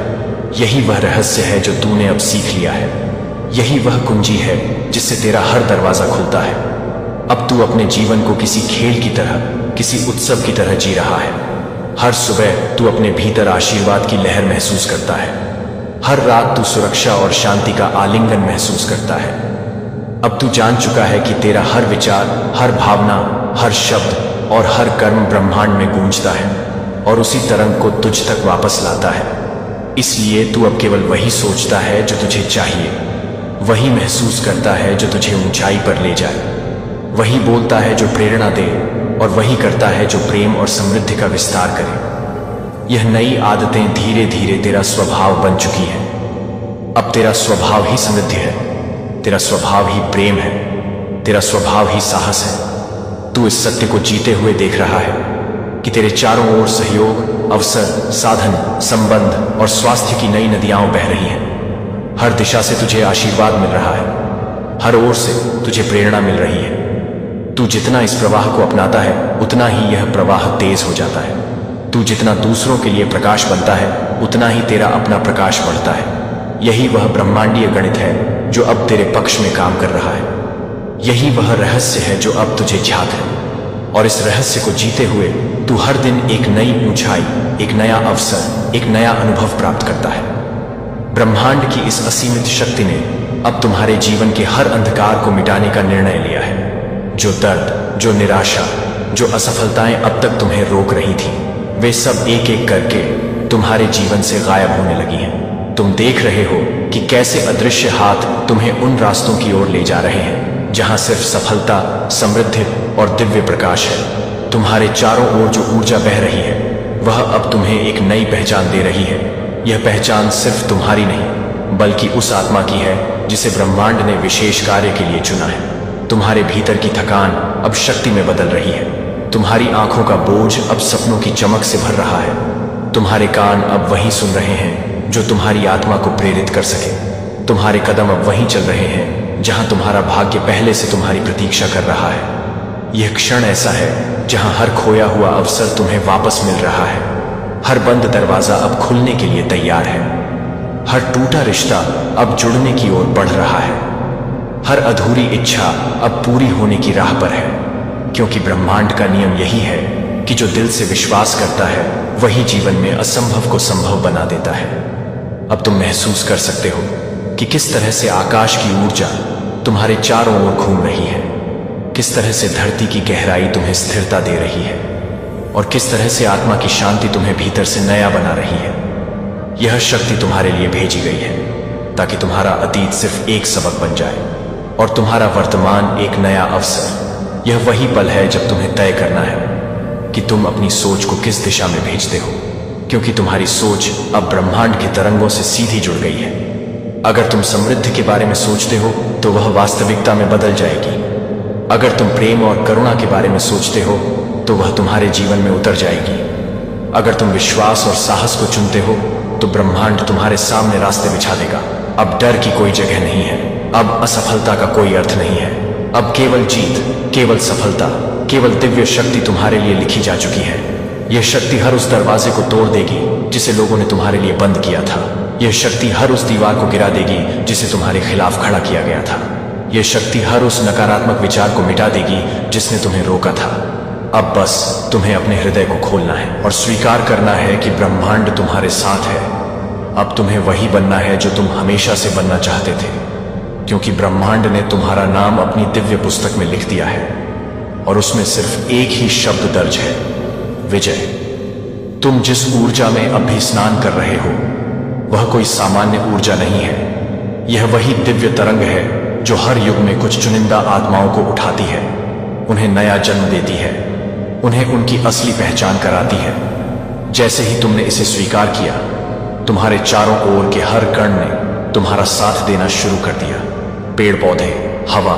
यही वह रहस्य है जो तूने अब सीख लिया है। यही वह कुंजी है जिससे तेरा हर दरवाजा खुलता है। अब तू अपने जीवन को किसी खेल की तरह, किसी उत्सव की तरह जी रहा है। हर सुबह तू अपने भीतर आशीर्वाद की लहर महसूस करता है। हर रात तू सुरक्षा और शांति का आलिंगन महसूस करता है। अब तू जान चुका है कि तेरा हर विचार, हर भावना, हर शब्द और हर कर्म ब्रह्मांड में गूंजता है और उसी तरंग को तुझ तक वापस लाता है। इसलिए तू अब केवल वही सोचता है जो तुझे चाहिए, वही महसूस करता है जो तुझे ऊंचाई पर ले जाए, वही बोलता है जो प्रेरणा दे और वही करता है जो प्रेम और समृद्धि का विस्तार करे। यह नई आदतें धीरे धीरे तेरा स्वभाव बन चुकी हैं। अब तेरा स्वभाव ही समृद्धि है, तेरा स्वभाव ही प्रेम है, तेरा स्वभाव ही साहस है। तू इस सत्य को जीते हुए देख रहा है कि तेरे चारों ओर सहयोग, अवसर, साधन, संबंध और स्वास्थ्य की नई नदियां बह रही हैं। हर दिशा से तुझे आशीर्वाद मिल रहा है, हर ओर से तुझे प्रेरणा मिल रही है। तू जितना इस प्रवाह को अपनाता है उतना ही यह प्रवाह तेज हो जाता है। तू जितना दूसरों के लिए प्रकाश बनता है उतना ही तेरा अपना प्रकाश बढ़ता है। यही वह ब्रह्मांडीय गणित है जो अब तेरे पक्ष में काम कर रहा है। यही वह रहस्य है जो अब तुझे ज्ञात है। और इस रहस्य को जीते हुए तू हर दिन एक नई ऊंचाई, एक नया अवसर, एक नया अनुभव प्राप्त करता है। ब्रह्मांड की इस असीमित शक्ति ने अब तुम्हारे जीवन के हर अंधकार को मिटाने का निर्णय लिया है। जो दर्द, जो निराशा, जो असफलताएं अब तक तुम्हें रोक रही थी, वे सब एक एक करके तुम्हारे जीवन से गायब होने लगी हैं। तुम देख रहे हो कि कैसे अदृश्य हाथ तुम्हें उन रास्तों की ओर ले जा रहे हैं जहां सिर्फ सफलता, समृद्धि और दिव्य प्रकाश है। तुम्हारे चारों ओर जो ऊर्जा बह रही है वह अब तुम्हें एक नई पहचान दे रही है। यह पहचान सिर्फ तुम्हारी नहीं बल्कि उस आत्मा की है जिसे ब्रह्मांड ने विशेष कार्य के लिए चुना है। तुम्हारे भीतर की थकान अब शक्ति में बदल रही है। तुम्हारी आंखों का बोझ अब सपनों की चमक से भर रहा है। तुम्हारे कान अब वही सुन रहे हैं जो तुम्हारी आत्मा को प्रेरित कर सके। तुम्हारे कदम अब वहीं चल रहे हैं जहां तुम्हारा भाग्य पहले से तुम्हारी प्रतीक्षा कर रहा है। यह क्षण ऐसा है जहां हर खोया हुआ अवसर तुम्हें वापस मिल रहा है। हर बंद दरवाजा अब खुलने के लिए तैयार है। हर टूटा रिश्ता अब जुड़ने की ओर बढ़ रहा है। हर अधूरी इच्छा अब पूरी होने की राह पर है, क्योंकि ब्रह्मांड का नियम यही है कि जो दिल से विश्वास करता है वही जीवन में असंभव को संभव बना देता है। अब तुम महसूस कर सकते हो कि किस तरह से आकाश की ऊर्जा तुम्हारे चारों ओर घूम रही है, किस तरह से धरती की गहराई तुम्हें स्थिरता दे रही है और किस तरह से आत्मा की शांति तुम्हें भीतर से नया बना रही है। यह शक्ति तुम्हारे लिए भेजी गई है ताकि तुम्हारा अतीत सिर्फ एक सबक बन जाए और तुम्हारा वर्तमान एक नया अवसर। यह वही पल है जब तुम्हें तय करना है कि तुम अपनी सोच को किस दिशा में भेजते हो, क्योंकि तुम्हारी सोच अब ब्रह्मांड के तरंगों से सीधी जुड़ गई है। अगर तुम समृद्धि के बारे में सोचते हो तो वह वास्तविकता में बदल जाएगी। अगर तुम प्रेम और करुणा के बारे में सोचते हो तो वह तुम्हारे जीवन में उतर जाएगी। अगर तुम विश्वास और साहस को चुनते हो तो ब्रह्मांड तुम्हारे सामने रास्ते बिछा देगा। अब डर की कोई जगह नहीं है, अब असफलता का कोई अर्थ नहीं है। अब केवल जीत, केवल सफलता, केवल दिव्य शक्ति तुम्हारे लिए लिखी जा चुकी है। यह शक्ति हर उस दरवाजे को तोड़ देगी जिसे लोगों ने तुम्हारे लिए बंद किया था। यह शक्ति हर उस दीवार को गिरा देगी जिसे तुम्हारे खिलाफ खड़ा किया गया था। यह शक्ति हर उस नकारात्मक विचार को मिटा देगी जिसने तुम्हें रोका था। अब बस तुम्हें अपने हृदय को खोलना है और स्वीकार करना है कि ब्रह्मांड तुम्हारे साथ है। अब तुम्हें वही बनना है जो तुम हमेशा से बनना चाहते थे, क्योंकि ब्रह्मांड ने तुम्हारा नाम अपनी दिव्य पुस्तक में लिख दिया है और उसमें सिर्फ एक ही शब्द दर्ज है, विजय। तुम जिस ऊर्जा में अब भी स्नान कर रहे हो वह कोई सामान्य ऊर्जा नहीं है। यह वही दिव्य तरंग है जो हर युग में कुछ चुनिंदा आत्माओं को उठाती है, उन्हें नया जन्म देती है, उन्हें उनकी असली पहचान कराती है। जैसे ही तुमने इसे स्वीकार किया, तुम्हारे चारों ओर के हर कण ने तुम्हारा साथ देना शुरू कर दिया। पेड़ पौधे, हवा,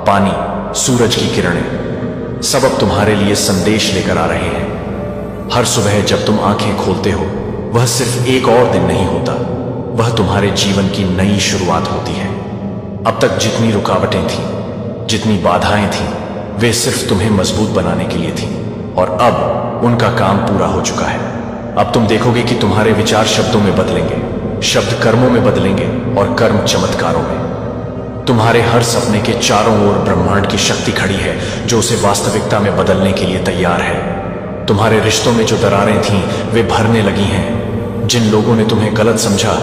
पानी, सूरज की किरणें सब अब तुम्हारे लिए संदेश लेकर आ रहे हैं। हर सुबह जब तुम आंखें खोलते हो वह सिर्फ एक और दिन नहीं होता, वह तुम्हारे जीवन की नई शुरुआत होती है। अब तक जितनी रुकावटें थीं, जितनी बाधाएं थीं, वे सिर्फ तुम्हें मजबूत बनाने के लिए थीं और अब उनका काम पूरा हो चुका है। अब तुम देखोगे कि तुम्हारे विचार शब्दों में बदलेंगे, शब्द कर्मों में बदलेंगे और कर्म चमत्कारों में। तुम्हारे हर सपने के चारों ओर ब्रह्मांड की शक्ति खड़ी है जो उसे वास्तविकता में बदलने के लिए तैयार है। तुम्हारे रिश्तों में जो दरारें थीं वे भरने लगी हैं, जिन लोगों ने तुम्हें गलत समझा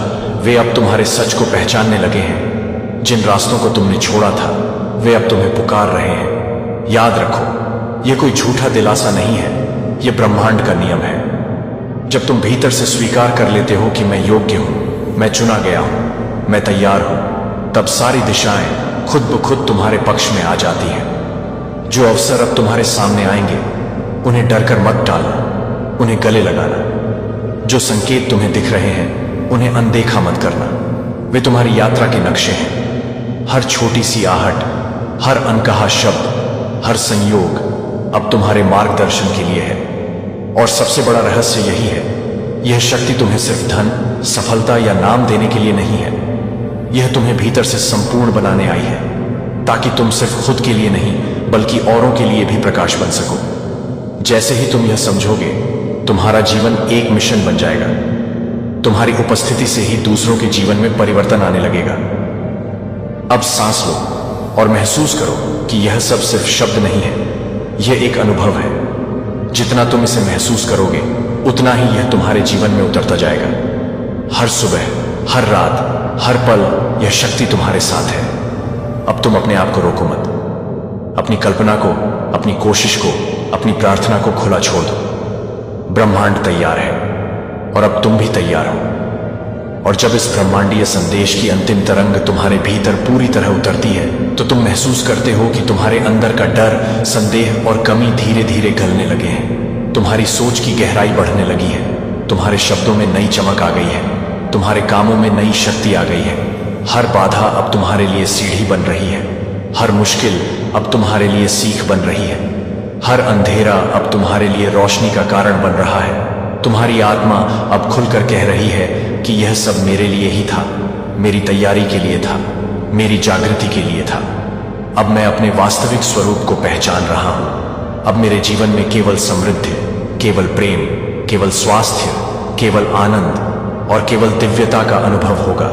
वे अब तुम्हारे सच को पहचानने लगे हैं। जिन रास्तों को तुमने छोड़ा था वे अब तुम्हें पुकार रहे हैं। याद रखो, यह कोई झूठा दिलासा नहीं है, यह ब्रह्मांड का नियम है। जब तुम भीतर से स्वीकार कर लेते हो कि मैं योग्य हूं, मैं चुना गया हूं, मैं तैयार हूं, तब सारी दिशाएं खुद ब खुद तुम्हारे पक्ष में आ जाती हैं। जो अवसर अब तुम्हारे सामने आएंगे उन्हें डरकर मत टालना, उन्हें गले लगाना। जो संकेत तुम्हें दिख रहे हैं उन्हें अनदेखा मत करना, वे तुम्हारी यात्रा के नक्शे हैं। हर छोटी सी आहट, हर अनकहा शब्द, हर संयोग अब तुम्हारे मार्गदर्शन के लिए है। और सबसे बड़ा रहस्य यही है, यह शक्ति तुम्हें सिर्फ धन, सफलता या नाम देने के लिए नहीं है, यह तुम्हें भीतर से संपूर्ण बनाने आई है, ताकि तुम सिर्फ खुद के लिए नहीं बल्कि औरों के लिए भी प्रकाश बन सको। जैसे ही तुम यह समझोगे, तुम्हारा जीवन एक मिशन बन जाएगा। तुम्हारी उपस्थिति से ही दूसरों के जीवन में परिवर्तन आने लगेगा। अब सांस लो और महसूस करो कि यह सब सिर्फ शब्द नहीं है, यह एक अनुभव है। जितना तुम इसे महसूस करोगे उतना ही यह तुम्हारे जीवन में उतरता जाएगा। हर सुबह, हर रात, हर पल यह शक्ति तुम्हारे साथ है। अब तुम अपने आप को रोको मत, अपनी कल्पना को, अपनी कोशिश को, अपनी प्रार्थना को खुला छोड़ दो। ब्रह्मांड तैयार है और अब तुम भी तैयार हो। और जब इस ब्रह्मांडीय संदेश की अंतिम तरंग तुम्हारे भीतर पूरी तरह उतरती है तो तुम महसूस करते हो कि तुम्हारे अंदर का डर, संदेह और कमी धीरे धीरे गलने लगे हैं। तुम्हारी सोच की गहराई बढ़ने लगी है, तुम्हारे शब्दों में नई चमक आ गई है, तुम्हारे कामों में नई शक्ति आ गई है। हर बाधा अब तुम्हारे लिए सीढ़ी बन रही है, हर मुश्किल अब तुम्हारे लिए सीख बन रही है, हर अंधेरा अब तुम्हारे लिए रोशनी का कारण बन रहा है। तुम्हारी आत्मा अब खुलकर कह रही है कि यह सब मेरे लिए ही था, मेरी तैयारी के लिए था, मेरी जागृति के लिए था। अब मैं अपने वास्तविक स्वरूप को पहचान रहा हूं। अब मेरे जीवन में केवल समृद्धि, केवल प्रेम, केवल स्वास्थ्य, केवल आनंद और केवल दिव्यता का अनुभव होगा।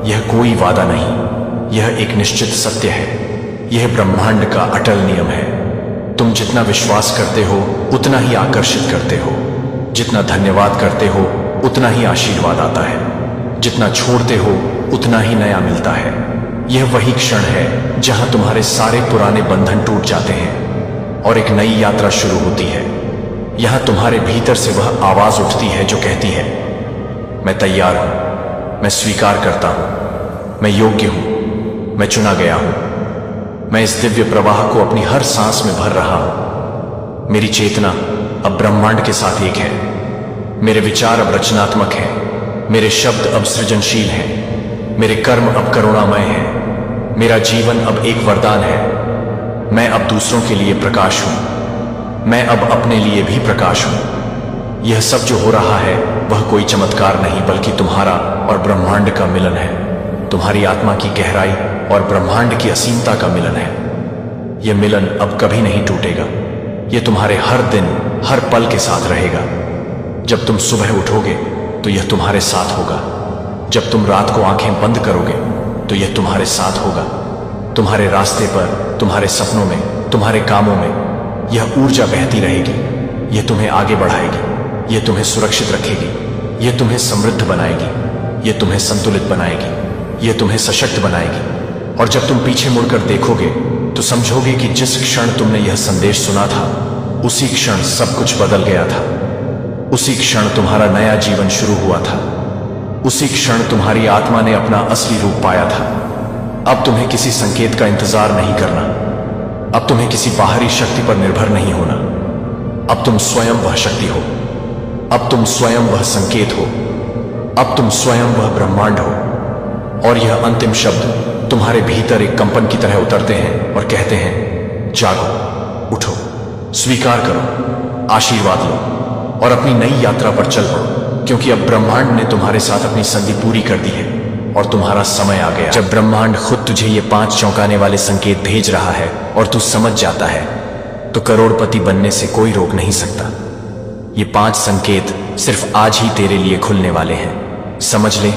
यह कोई वादा नहीं, यह एक निश्चित सत्य है। यह ब्रह्मांड का अटल नियम है। तुम जितना विश्वास करते हो उतना ही आकर्षित करते हो, जितना धन्यवाद करते हो उतना ही आशीर्वाद आता है, जितना छोड़ते हो उतना ही नया मिलता है। यह वही क्षण है जहां तुम्हारे सारे पुराने बंधन टूट जाते हैं और एक नई यात्रा शुरू होती है। यहां तुम्हारे भीतर से वह आवाज उठती है जो कहती है, मैं तैयार हूं, मैं स्वीकार करता हूं, मैं योग्य हूं, मैं चुना गया हूं, मैं इस दिव्य प्रवाह को अपनी हर सांस में भर रहा हूं। मेरी चेतना अब ब्रह्मांड के साथ एक है, मेरे विचार अब रचनात्मक हैं, मेरे शब्द अब सृजनशील हैं, मेरे कर्म अब करुणामय हैं, मेरा जीवन अब एक वरदान है। मैं अब दूसरों के लिए प्रकाश हूं, मैं अब अपने लिए भी प्रकाश हूं। यह सब जो हो रहा है वह कोई चमत्कार नहीं बल्कि तुम्हारा और ब्रह्मांड का मिलन है, तुम्हारी आत्मा की गहराई और ब्रह्मांड की असीमता का मिलन है। यह मिलन अब कभी नहीं टूटेगा, यह तुम्हारे हर दिन, हर पल के साथ रहेगा। जब तुम सुबह उठोगे तो यह तुम्हारे साथ होगा, जब तुम रात को आंखें बंद करोगे तो यह तुम्हारे साथ होगा। तुम्हारे रास्ते पर, तुम्हारे सपनों में, तुम्हारे कामों में यह ऊर्जा बहती रहेगी। यह तुम्हें आगे बढ़ाएगी, यह तुम्हें सुरक्षित रखेगी, यह तुम्हें समृद्ध बनाएगी, यह तुम्हें संतुलित बनाएगी, यह तुम्हें सशक्त बनाएगी। और जब तुम पीछे मुड़कर देखोगे तो समझोगे कि जिस क्षण तुमने यह संदेश सुना था उसी क्षण सब कुछ बदल गया था। उसी क्षण तुम्हारा नया जीवन शुरू हुआ था। उसी क्षण तुम्हारी आत्मा ने अपना असली रूप पाया था। अब तुम्हें किसी संकेत का इंतजार नहीं करना, अब तुम्हें किसी बाहरी शक्ति पर निर्भर नहीं होना। अब तुम स्वयं वह शक्ति हो, अब तुम स्वयं वह संकेत हो, अब तुम स्वयं वह ब्रह्मांड हो। और यह अंतिम शब्द तुम्हारे भीतर एक कंपन की तरह उतरते हैं और कहते हैं, जागो, उठो, स्वीकार करो, आशीर्वाद लो और अपनी नई यात्रा पर चल पड़ो, क्योंकि अब ब्रह्मांड ने तुम्हारे साथ अपनी संधि पूरी कर दी है और तुम्हारा समय आ गया। जब ब्रह्मांड खुद तुझे ये 5 चौंकाने वाले संकेत भेज रहा है और तू समझ जाता है तो करोड़पति बनने से कोई रोक नहीं सकता। ये 5 संकेत सिर्फ आज ही तेरे लिए खुलने वाले हैं। समझ ले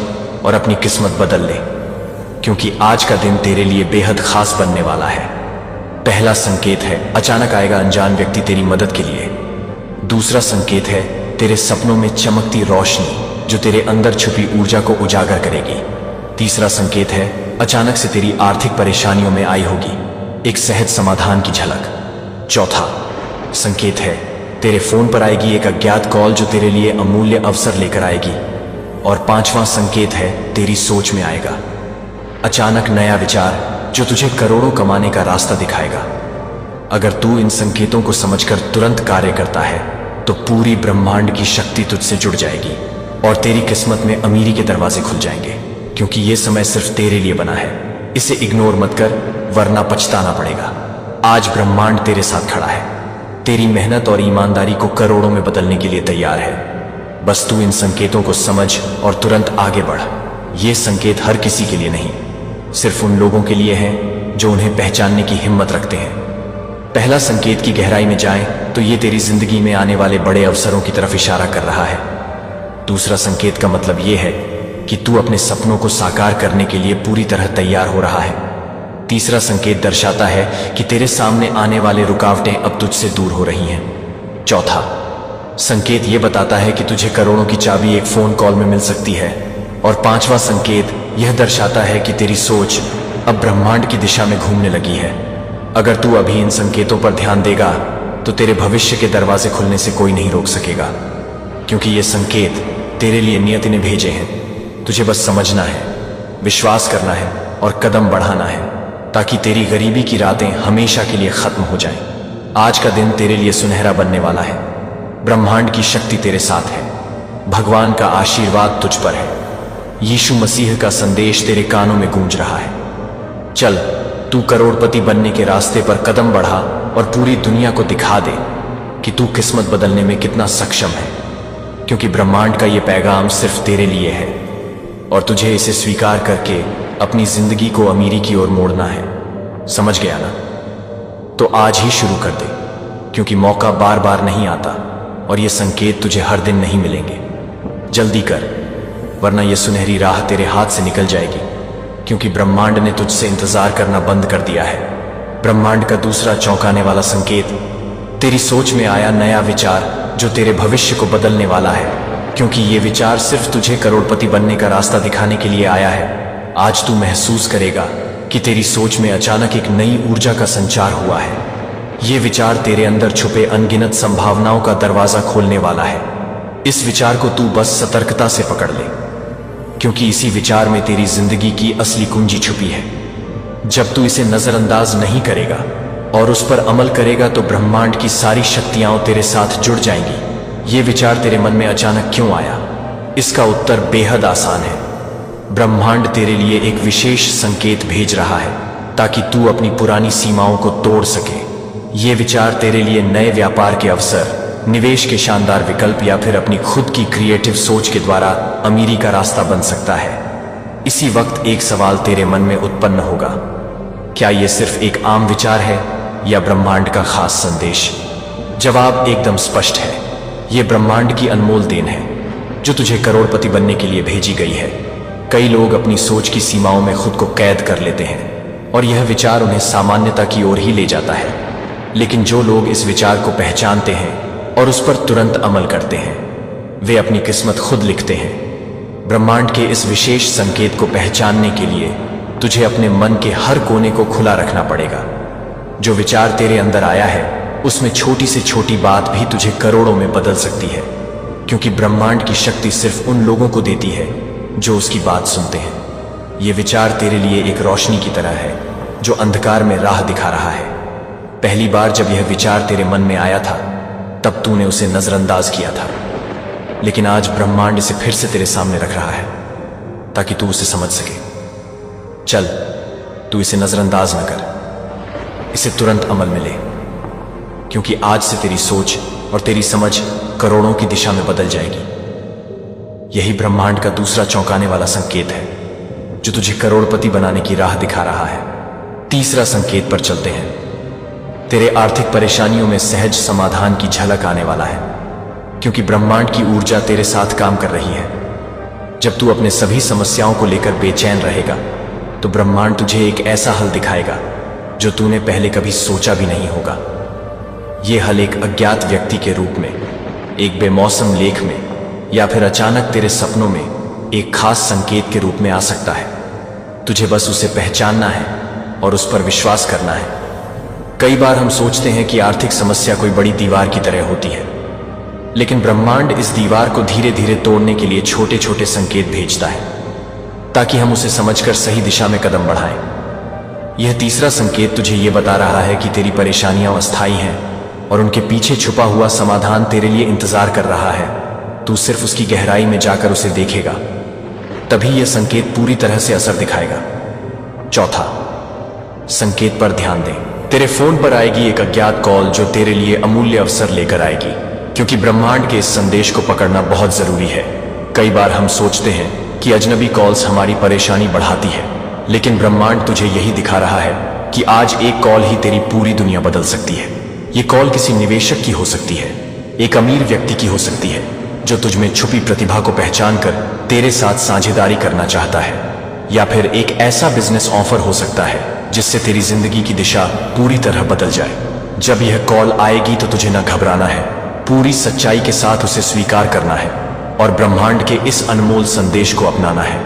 और अपनी किस्मत बदल ले, क्योंकि आज का दिन तेरे लिए बेहद खास बनने वाला है। पहला संकेत है, अचानक आएगा अनजान व्यक्ति तेरी मदद के लिए। दूसरा संकेत है, तेरे सपनों में चमकती रोशनी। जो तेरे अंदर छुपी ऊर्जा को उजागर करेगी। तीसरा संकेत है अचानक से तेरी आर्थिक परेशानियों में आई होगी एक सहज समाधान की झलक। चौथा संकेत है तेरे फोन पर आएगी एक अज्ञात कॉल जो तेरे लिए अमूल्य अवसर लेकर आएगी। और पांचवा संकेत है तेरी सोच में आएगा अचानक नया विचार जो तुझे करोड़ों कमाने का रास्ता दिखाएगा। अगर तू इन संकेतों को समझकर तुरंत कार्य करता है तो पूरी ब्रह्मांड की शक्ति तुझसे जुड़ जाएगी और तेरी किस्मत में अमीरी के दरवाजे खुल जाएंगे, क्योंकि ये समय सिर्फ तेरे लिए बना है। इसे इग्नोर मत कर, वरना पछताना पड़ेगा। आज ब्रह्मांड तेरे साथ खड़ा है, तेरी मेहनत और ईमानदारी को करोड़ों में बदलने के लिए तैयार है। बस तू इन संकेतों को समझ और तुरंत आगे बढ़। ये संकेत हर किसी के लिए नहीं, सिर्फ उन लोगों के लिए हैं जो उन्हें पहचानने की हिम्मत रखते हैं। पहला संकेत की गहराई में जाएं तो ये तेरी जिंदगी में आने वाले बड़े अवसरों की तरफ इशारा कर रहा है। दूसरा संकेत का मतलब ये है कि तू अपने सपनों को साकार करने के लिए पूरी तरह तैयार हो रहा है। तीसरा संकेत दर्शाता है कि तेरे सामने आने वाले रुकावटें अब तुझसे दूर हो रही हैं। चौथा संकेत ये बताता है कि तुझे करोड़ों की चाबी एक फोन कॉल में मिल सकती है। और पांचवा संकेत यह दर्शाता है कि तेरी सोच अब ब्रह्मांड की दिशा में घूमने लगी है। अगर तू अभी इन संकेतों पर ध्यान देगा तो तेरे भविष्य के दरवाजे खुलने से कोई नहीं रोक सकेगा, क्योंकि ये संकेत तेरे लिए नियति ने भेजे हैं। तुझे बस समझना है, विश्वास करना है और कदम बढ़ाना है, ताकि तेरी गरीबी की रातें हमेशा के लिए खत्म हो जाएं। आज का दिन तेरे लिए सुनहरा बनने वाला है। ब्रह्मांड की शक्ति तेरे साथ है, भगवान का आशीर्वाद तुझ पर है, यीशु मसीह का संदेश तेरे कानों में गूंज रहा है। चल, तू करोड़पति बनने के रास्ते पर कदम बढ़ा और पूरी दुनिया को दिखा दे कि तू किस्मत बदलने में कितना सक्षम है, क्योंकि ब्रह्मांड का ये पैगाम सिर्फ तेरे लिए है और तुझे इसे स्वीकार करके अपनी जिंदगी को अमीरी की ओर मोड़ना है। समझ गया ना? तो आज ही शुरू कर दे, क्योंकि मौका बार बार नहीं आता और ये संकेत तुझे हर दिन नहीं मिलेंगे। जल्दी कर, वरना ये सुनहरी राह तेरे हाथ से निकल जाएगी, क्योंकि ब्रह्मांड ने तुझसे इंतजार करना बंद कर दिया है। ब्रह्मांड का दूसरा चौंकाने वाला संकेत तेरी सोच में आया नया विचार जो तेरे भविष्य को बदलने वाला है, क्योंकि ये विचार सिर्फ तुझे करोड़पति बनने का रास्ता दिखाने के लिए आया है। आज तू महसूस करेगा कि तेरी सोच में अचानक एक नई ऊर्जा का संचार हुआ है। ये विचार तेरे अंदर छुपे अनगिनत संभावनाओं का दरवाजा खोलने वाला है। इस विचार को तू बस सतर्कता से पकड़ ले, क्योंकि इसी विचार में तेरी जिंदगी की असली कुंजी छुपी है। जब तू इसे नजरअंदाज नहीं करेगा और उस पर अमल करेगा तो ब्रह्मांड की सारी शक्तियां तेरे साथ जुड़ जाएंगी। ये विचार तेरे मन में अचानक क्यों आया? इसका उत्तर बेहद आसान है। ब्रह्मांड तेरे लिए एक विशेष संकेत भेज रहा है ताकि तू अपनी पुरानी सीमाओं को तोड़ सके। ये विचार तेरे लिए नए व्यापार के अवसर, निवेश के शानदार विकल्प या फिर अपनी खुद की क्रिएटिव सोच के द्वारा अमीरी का रास्ता बन सकता है। इसी वक्त एक सवाल तेरे मन में उत्पन्न होगा, क्या यह सिर्फ एक आम विचार है या ब्रह्मांड का खास संदेश? जवाब एकदम स्पष्ट है। यह ब्रह्मांड की अनमोल देन है जो तुझे करोड़पति बनने के लिए भेजी गई है। कई लोग अपनी सोच की सीमाओं में खुद को कैद कर लेते हैं और यह विचार उन्हें सामान्यता की ओर ही ले जाता है। लेकिन जो लोग इस विचार को पहचानते हैं और उस पर तुरंत अमल करते हैं, वे अपनी किस्मत खुद लिखते हैं। ब्रह्मांड के इस विशेष संकेत को पहचानने के लिए तुझे अपने मन के हर कोने को खुला रखना पड़ेगा। जो विचार तेरे अंदर आया है उसमें छोटी से छोटी बात भी तुझे करोड़ों में बदल सकती है, क्योंकि ब्रह्मांड की शक्ति सिर्फ उन लोगों को देती है जो उसकी बात सुनते हैं। ये विचार तेरे लिए एक रोशनी की तरह है जो अंधकार में राह दिखा रहा है। पहली बार जब यह विचार तेरे मन में आया था तब तूने उसे नजरअंदाज किया था, लेकिन आज ब्रह्मांड इसे फिर से तेरे सामने रख रहा है ताकि तू उसे समझ सके। चल, तू इसे नजरअंदाज न कर, इसे तुरंत अमल में ले, क्योंकि आज से तेरी सोच और तेरी समझ करोड़ों की दिशा में बदल जाएगी। यही ब्रह्मांड का दूसरा चौंकाने वाला संकेत है जो तुझे करोड़पति बनाने की राह दिखा रहा है। तीसरा संकेत पर चलते हैं। तेरे आर्थिक परेशानियों में सहज समाधान की झलक आने वाला है, क्योंकि ब्रह्मांड की ऊर्जा तेरे साथ काम कर रही है। जब तू अपने सभी समस्याओं को लेकर बेचैन रहेगा तो ब्रह्मांड तुझे एक ऐसा हल दिखाएगा जो तूने पहले कभी सोचा भी नहीं होगा। यह हल एक अज्ञात व्यक्ति के रूप में, एक बेमौसम लेख में या फिर अचानक तेरे सपनों में एक खास संकेत के रूप में आ सकता है। तुझे बस उसे पहचानना है और उस पर विश्वास करना है। कई बार हम सोचते हैं कि आर्थिक समस्या कोई बड़ी दीवार की तरह होती है, लेकिन ब्रह्मांड इस दीवार को धीरे धीरे तोड़ने के लिए छोटे छोटे संकेत भेजता है ताकि हम उसे समझकर सही दिशा में कदम बढ़ाएं। यह तीसरा संकेत तुझे यह बता रहा है कि तेरी परेशानियां अस्थायी हैं और उनके पीछे छुपा हुआ समाधान तेरे लिए इंतजार कर रहा है। तू सिर्फ उसकी गहराई में जाकर उसे देखेगा, तभी यह संकेत पूरी तरह से असर दिखाएगा। चौथा, संकेत पर ध्यान दे। तेरे फोन पर आएगी एक अज्ञात कॉल जो तेरे लिए अमूल्य अवसर लेकर आएगी, क्योंकि ब्रह्मांड के इस संदेश को पकड़ना बहुत जरूरी है। कई बार हम सोचते हैं कि अजनबी कॉल्स हमारी परेशानी बढ़ाती है, लेकिन ब्रह्मांड तुझे यही दिखा रहा है कि आज एक कॉल ही तेरी पूरी दुनिया बदल सकती है। ये कॉल किसी निवेशक की हो सकती है, एक अमीर व्यक्ति की हो सकती है जो तुझ में छुपी प्रतिभा को पहचान कर तेरे साथ साझेदारी करना चाहता है, या फिर एक ऐसा बिजनेस ऑफर हो सकता है जिससे तेरी जिंदगी की दिशा पूरी तरह बदल जाए। जब यह कॉल आएगी तो तुझे न घबराना है, पूरी सच्चाई के साथ उसे स्वीकार करना है और ब्रह्मांड के इस अनमोल संदेश को अपनाना है,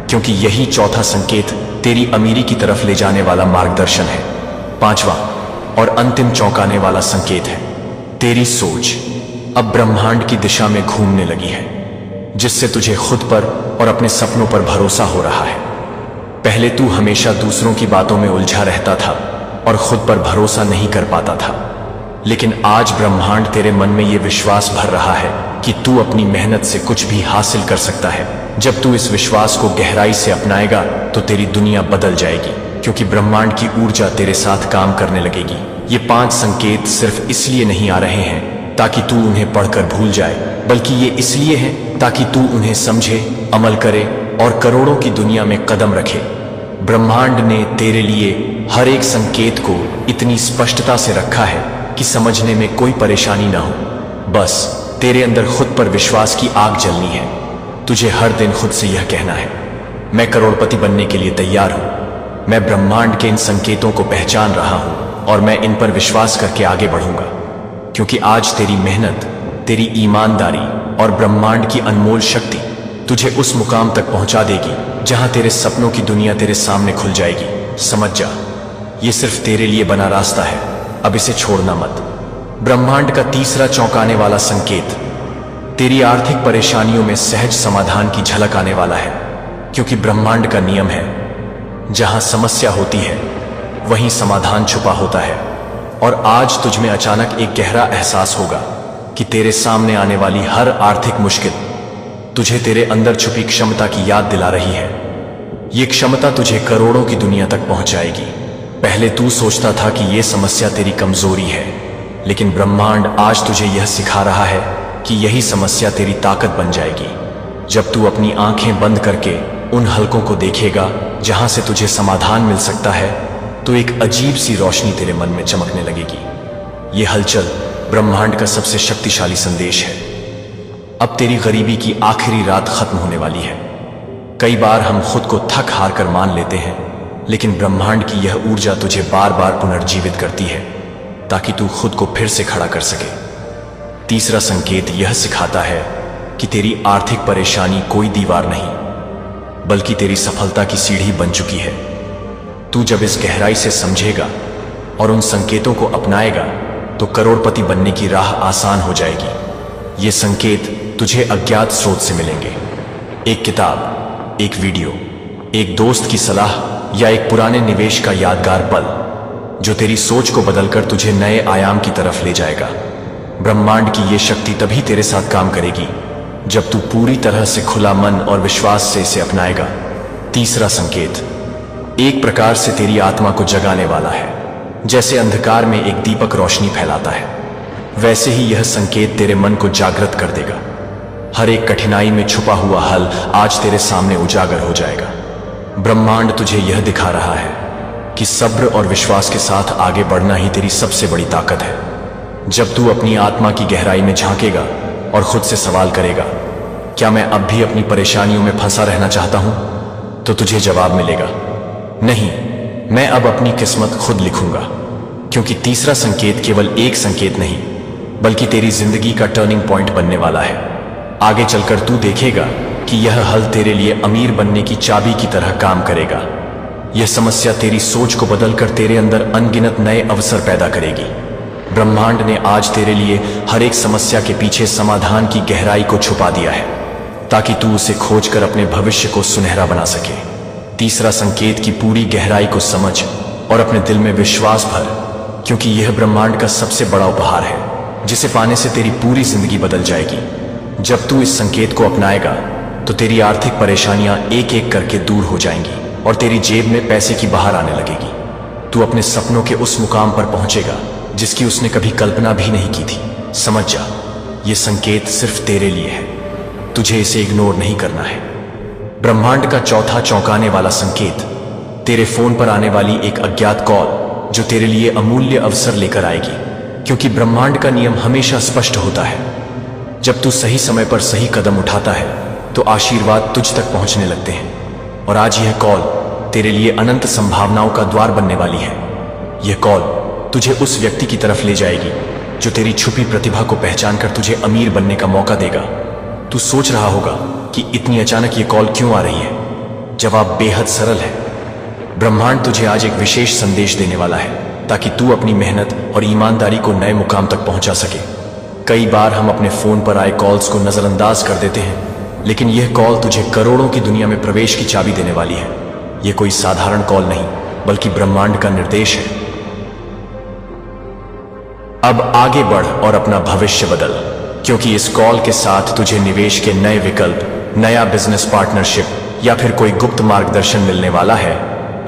क्योंकि यही चौथा संकेत तेरी अमीरी की तरफ ले जाने वाला मार्गदर्शन है। पांचवा और अंतिम चौंकाने वाला संकेत है, तेरी सोच अब ब्रह्मांड की दिशा में घूमने लगी है, जिससे तुझे खुद पर और अपने सपनों पर भरोसा हो रहा है। पहले तू हमेशा दूसरों की बातों में उलझा रहता था और खुद पर भरोसा नहीं कर पाता था, लेकिन आज ब्रह्मांड तेरे मन में यह विश्वास भर रहा है कि तू अपनी मेहनत से कुछ भी हासिल कर सकता है। जब तू इस विश्वास को गहराई से अपनाएगा तो तेरी दुनिया बदल जाएगी, क्योंकि ब्रह्मांड की ऊर्जा तेरे साथ काम करने लगेगी। ये 5 संकेत सिर्फ इसलिए नहीं आ रहे हैं ताकि तू उन्हें पढ़कर भूल जाए, बल्कि ये इसलिए हैं ताकि तू उन्हें समझे, अमल करे और करोड़ों की दुनिया में कदम रखे। ब्रह्मांड ने तेरे लिए हर एक संकेत को इतनी स्पष्टता से रखा है कि समझने में कोई परेशानी ना हो। बस तेरे अंदर खुद पर विश्वास की आग जलनी है। तुझे हर दिन खुद से यह कहना है, मैं करोड़पति बनने के लिए तैयार हूं। मैं ब्रह्मांड के इन संकेतों को पहचान रहा हूं और मैं इन पर विश्वास करके आगे बढ़ूंगा, क्योंकि आज तेरी मेहनत, तेरी ईमानदारी और ब्रह्मांड की अनमोल शक्ति तुझे उस मुकाम तक पहुंचा देगी जहां तेरे सपनों की दुनिया तेरे सामने खुल जाएगी। समझ जा, ये सिर्फ तेरे लिए बना रास्ता है, अब इसे छोड़ना मत। ब्रह्मांड का तीसरा चौंकाने वाला संकेत तेरी आर्थिक परेशानियों में सहज समाधान की झलक आने वाला है, क्योंकि ब्रह्मांड का नियम है, जहां समस्या होती है वहीं समाधान छुपा होता है। और आज तुझ में अचानक एक गहरा एहसास होगा कि तेरे सामने आने वाली हर आर्थिक मुश्किल तुझे तेरे अंदर छुपी क्षमता की याद दिला रही है। ये क्षमता तुझे करोड़ों की दुनिया तक पहुंचाएगी। पहले तू सोचता था कि यह समस्या तेरी कमजोरी है, लेकिन ब्रह्मांड आज तुझे यह सिखा रहा है कि यही समस्या तेरी ताकत बन जाएगी। जब तू अपनी आंखें बंद करके उन हलकों को देखेगा जहां से तुझे समाधान मिल सकता है, तो एक अजीब सी रोशनी तेरे मन में चमकने लगेगी। यह हलचल ब्रह्मांड का सबसे शक्तिशाली संदेश है। अब तेरी गरीबी की आखिरी रात खत्म होने वाली है। कई बार हम खुद को थक हार कर मान लेते हैं, लेकिन ब्रह्मांड की यह ऊर्जा तुझे बार बार पुनर्जीवित करती है ताकि तू खुद को फिर से खड़ा कर सके। तीसरा संकेत यह सिखाता है कि तेरी आर्थिक परेशानी कोई दीवार नहीं, बल्कि तेरी सफलता की सीढ़ी बन चुकी है। तू जब इस गहराई से समझेगा और उन संकेतों को अपनाएगा तो करोड़पति बनने की राह आसान हो जाएगी। ये संकेत तुझे अज्ञात स्रोत से मिलेंगे, एक किताब, एक वीडियो, एक दोस्त की सलाह या एक पुराने निवेश का यादगार पल, जो तेरी सोच को बदलकर तुझे नए आयाम की तरफ ले जाएगा। ब्रह्मांड की ये शक्ति तभी तेरे साथ काम करेगी जब तू पूरी तरह से खुला मन और विश्वास से इसे अपनाएगा। तीसरा संकेत एक प्रकार से तेरी आत्मा को जगाने वाला है। जैसे अंधकार में एक दीपक रोशनी फैलाता है, वैसे ही यह संकेत तेरे मन को जागृत कर देगा। हर एक कठिनाई में छुपा हुआ हल आज तेरे सामने उजागर हो जाएगा। ब्रह्मांड तुझे यह दिखा रहा है कि सब्र और विश्वास के साथ आगे बढ़ना ही तेरी सबसे बड़ी ताकत है। जब तू अपनी आत्मा की गहराई में झांकेगा और खुद से सवाल करेगा, क्या मैं अब भी अपनी परेशानियों में फंसा रहना चाहता हूं, तो तुझे जवाब मिलेगा, नहीं, मैं अब अपनी किस्मत खुद लिखूंगा। क्योंकि तीसरा संकेत केवल एक संकेत नहीं, बल्कि तेरी जिंदगी का टर्निंग पॉइंट बनने वाला है। आगे चलकर तू देखेगा कि यह हल तेरे लिए अमीर बनने की चाबी की तरह काम करेगा। यह समस्या तेरी सोच को बदलकर तेरे अंदर अनगिनत नए अवसर पैदा करेगी। ब्रह्मांड ने आज तेरे लिए हर एक समस्या के पीछे समाधान की गहराई को छुपा दिया है, ताकि तू उसे खोजकर अपने भविष्य को सुनहरा बना सके। तीसरा संकेत की पूरी गहराई को समझ और अपने दिल में विश्वास भर, क्योंकि यह ब्रह्मांड का सबसे बड़ा उपहार है, जिसे पाने से तेरी पूरी जिंदगी बदल जाएगी। जब तू इस संकेत को अपनाएगा तो तेरी आर्थिक परेशानियां एक एक करके दूर हो जाएंगी और तेरी जेब में पैसे की बहार आने लगेगी। तू अपने सपनों के उस मुकाम पर पहुंचेगा जिसकी उसने कभी कल्पना भी नहीं की थी। समझ जा, यह संकेत सिर्फ तेरे लिए है, तुझे इसे इग्नोर नहीं करना है। ब्रह्मांड का चौथा चौंकाने वाला संकेत, तेरे फोन पर आने वाली एक अज्ञात कॉल जो तेरे लिए अमूल्य अवसर लेकर आएगी, क्योंकि ब्रह्मांड का नियम हमेशा स्पष्ट होता है। जब तू सही समय पर सही कदम उठाता है तो आशीर्वाद तुझ तक पहुंचने लगते हैं। और आज यह कॉल तेरे लिए अनंत संभावनाओं का द्वार बनने वाली है। यह कॉल तुझे उस व्यक्ति की तरफ ले जाएगी जो तेरी छुपी प्रतिभा को पहचानकर तुझे अमीर बनने का मौका देगा। तू सोच रहा होगा कि इतनी अचानक ये कॉल क्यों आ रही है। जवाब बेहद सरल है। ब्रह्मांड तुझे आज एक विशेष संदेश देने वाला है, ताकि तू अपनी मेहनत और ईमानदारी को नए मुकाम तक पहुंचा सके। कई बार हम अपने फोन पर आए कॉल्स को नजरअंदाज कर देते हैं, लेकिन यह कॉल तुझे करोड़ों की दुनिया में प्रवेश की चाबी देने वाली है। यह कोई साधारण कॉल नहीं, बल्कि ब्रह्मांड का निर्देश है। अब आगे बढ़ और अपना भविष्य बदल, क्योंकि इस कॉल के साथ तुझे निवेश के नए विकल्प, नया बिजनेस पार्टनरशिप या फिर कोई गुप्त मार्गदर्शन मिलने वाला है।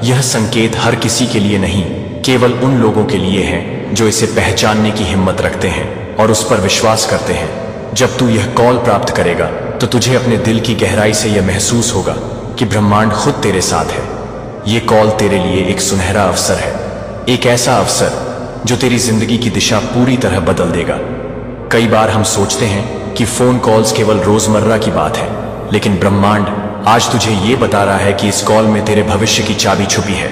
यह संकेत हर किसी के लिए नहीं, केवल उन लोगों के लिए है जो इसे पहचानने की हिम्मत रखते हैं और उस पर विश्वास करते हैं। जब तू यह कॉल प्राप्त करेगा तो तुझे अपने दिल की गहराई से यह महसूस होगा कि ब्रह्मांड खुद तेरे साथ है। यह कॉल तेरे लिए एक सुनहरा अवसर है, एक ऐसा अवसर जो तेरी जिंदगी की दिशा पूरी तरह बदल देगा। कई बार हम सोचते हैं कि फोन कॉल्स केवल रोजमर्रा की बात है, लेकिन ब्रह्मांड आज तुझे ये बता रहा है कि इस कॉल में तेरे भविष्य की चाबी छुपी है।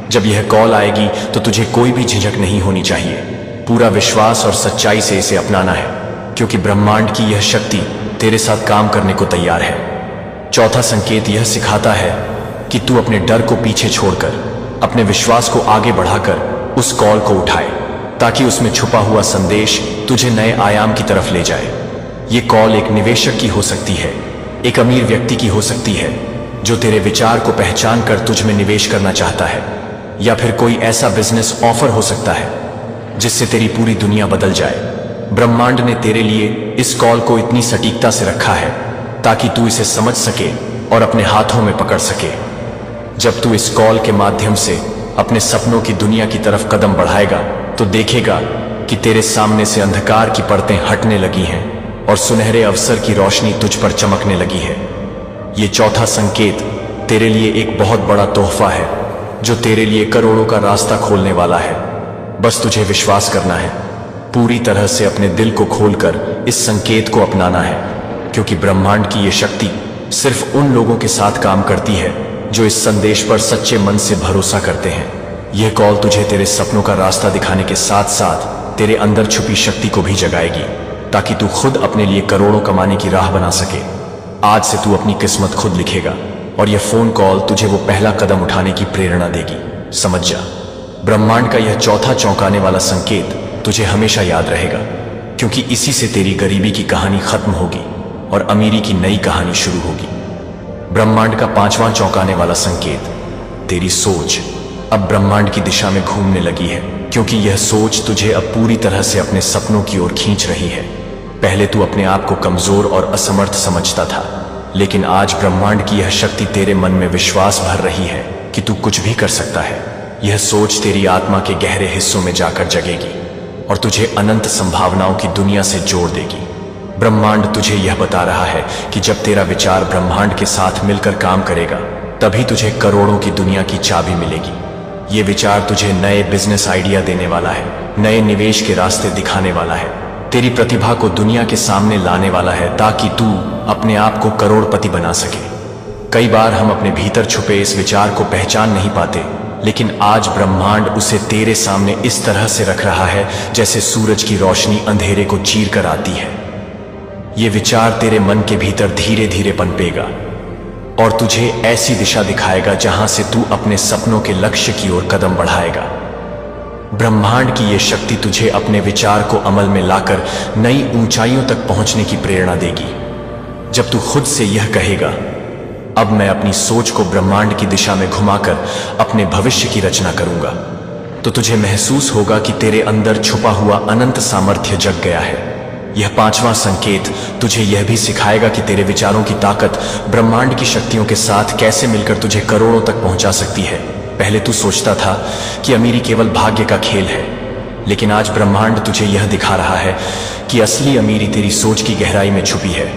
जब यह कॉल आएगी तो तुझे कोई भी झिझक नहीं होनी चाहिए। पूरा विश्वास और सच्चाई से इसे अपनाना है, क्योंकि ब्रह्मांड की यह शक्ति तेरे साथ काम करने को तैयार है। चौथा संकेत यह सिखाता है कि तू अपने डर को पीछे छोड़कर अपने विश्वास को आगे बढ़ाकर उस कॉल को उठाए, ताकि उसमें छुपा हुआ संदेश तुझे नए आयाम की तरफ ले जाए। ये कॉल एक निवेशक की हो सकती है, एक अमीर व्यक्ति की हो सकती है जो तेरे विचार को पहचान कर तुझ में निवेश करना चाहता है, या फिर कोई ऐसा बिजनेस ऑफर हो सकता है जिससे तेरी पूरी दुनिया बदल जाए। ब्रह्मांड ने तेरे लिए इस कॉल को इतनी सटीकता से रखा है ताकि तू इसे समझ सके और अपने हाथों में पकड़ सके। जब तू इस कॉल के माध्यम से अपने सपनों की दुनिया की तरफ कदम बढ़ाएगा तो देखेगा कि तेरे सामने से अंधकार की परतें हटने लगी हैं और सुनहरे अवसर की रोशनी तुझ पर चमकने लगी है। ये चौथा संकेत तेरे लिए एक बहुत बड़ा तोहफा है जो तेरे लिए करोड़ों का रास्ता खोलने वाला है। बस तुझे विश्वास करना है, पूरी तरह से अपने दिल को खोलकर इस संकेत को अपनाना है, क्योंकि ब्रह्मांड की ये शक्ति सिर्फ उन लोगों के साथ काम करती है जो इस संदेश पर सच्चे मन से भरोसा करते हैं। यह कॉल तुझे तेरे सपनों का रास्ता दिखाने के साथ साथ तेरे अंदर छुपी शक्ति को भी जगाएगी, ताकि तू खुद अपने लिए करोड़ों कमाने की राह बना सके। आज से तू अपनी किस्मत खुद लिखेगा और यह फोन कॉल तुझे वो पहला कदम उठाने की प्रेरणा देगी। समझ जा, ब्रह्मांड का यह चौथा चौंकाने वाला संकेत तुझे हमेशा याद रहेगा, क्योंकि इसी से तेरी गरीबी की कहानी खत्म होगी और अमीरी की नई कहानी शुरू होगी। ब्रह्मांड का पांचवां चौंकाने वाला संकेत, तेरी सोच अब ब्रह्मांड की दिशा में घूमने लगी है, क्योंकि यह सोच तुझे अब पूरी तरह से अपने सपनों की ओर खींच रही है। पहले तू अपने आप को कमजोर और असमर्थ समझता था, लेकिन आज ब्रह्मांड की यह शक्ति तेरे मन में विश्वास भर रही है कि तू कुछ भी कर सकता है। यह सोच तेरी आत्मा के गहरे हिस्सों में जाकर जगेगी और तुझे अनंत संभावनाओं की दुनिया से जोड़ देगी। ब्रह्मांड तुझे यह बता रहा है कि जब तेरा विचार ब्रह्मांड के साथ मिलकर काम करेगा, तभी तुझे करोड़ों की दुनिया की चाबी मिलेगी। ये विचार तुझे नए बिजनेस आइडिया देने वाला है, नए निवेश के रास्ते दिखाने वाला है, तेरी प्रतिभा को दुनिया के सामने लाने वाला है, ताकि तू अपने आप को करोड़पति बना सके। कई बार हम अपने भीतर छुपे इस विचार को पहचान नहीं पाते, लेकिन आज ब्रह्मांड उसे तेरे सामने इस तरह से रख रहा है जैसे सूरज की रोशनी अंधेरे को चीर कर आती है। ये विचार तेरे मन के भीतर धीरे धीरे पनपेगा और तुझे ऐसी दिशा दिखाएगा जहां से तू अपने सपनों के लक्ष्य की ओर कदम बढ़ाएगा। ब्रह्मांड की यह शक्ति तुझे अपने विचार को अमल में लाकर नई ऊंचाइयों तक पहुंचने की प्रेरणा देगी। जब तू खुद से यह कहेगा, अब मैं अपनी सोच को ब्रह्मांड की दिशा में घुमाकर अपने भविष्य की रचना करूंगा, तो तुझे महसूस होगा कि तेरे अंदर छुपा हुआ अनंत सामर्थ्य जग गया है। यह पांचवां संकेत तुझे यह भी सिखाएगा कि तेरे विचारों की ताकत ब्रह्मांड की शक्तियों के साथ कैसे मिलकर तुझे करोड़ों तक पहुंचा सकती है। पहले तू सोचता था कि अमीरी केवल भाग्य का खेल है, लेकिन आज ब्रह्मांड तुझे यह दिखा रहा है कि असली अमीरी तेरी सोच की गहराई में छुपी है।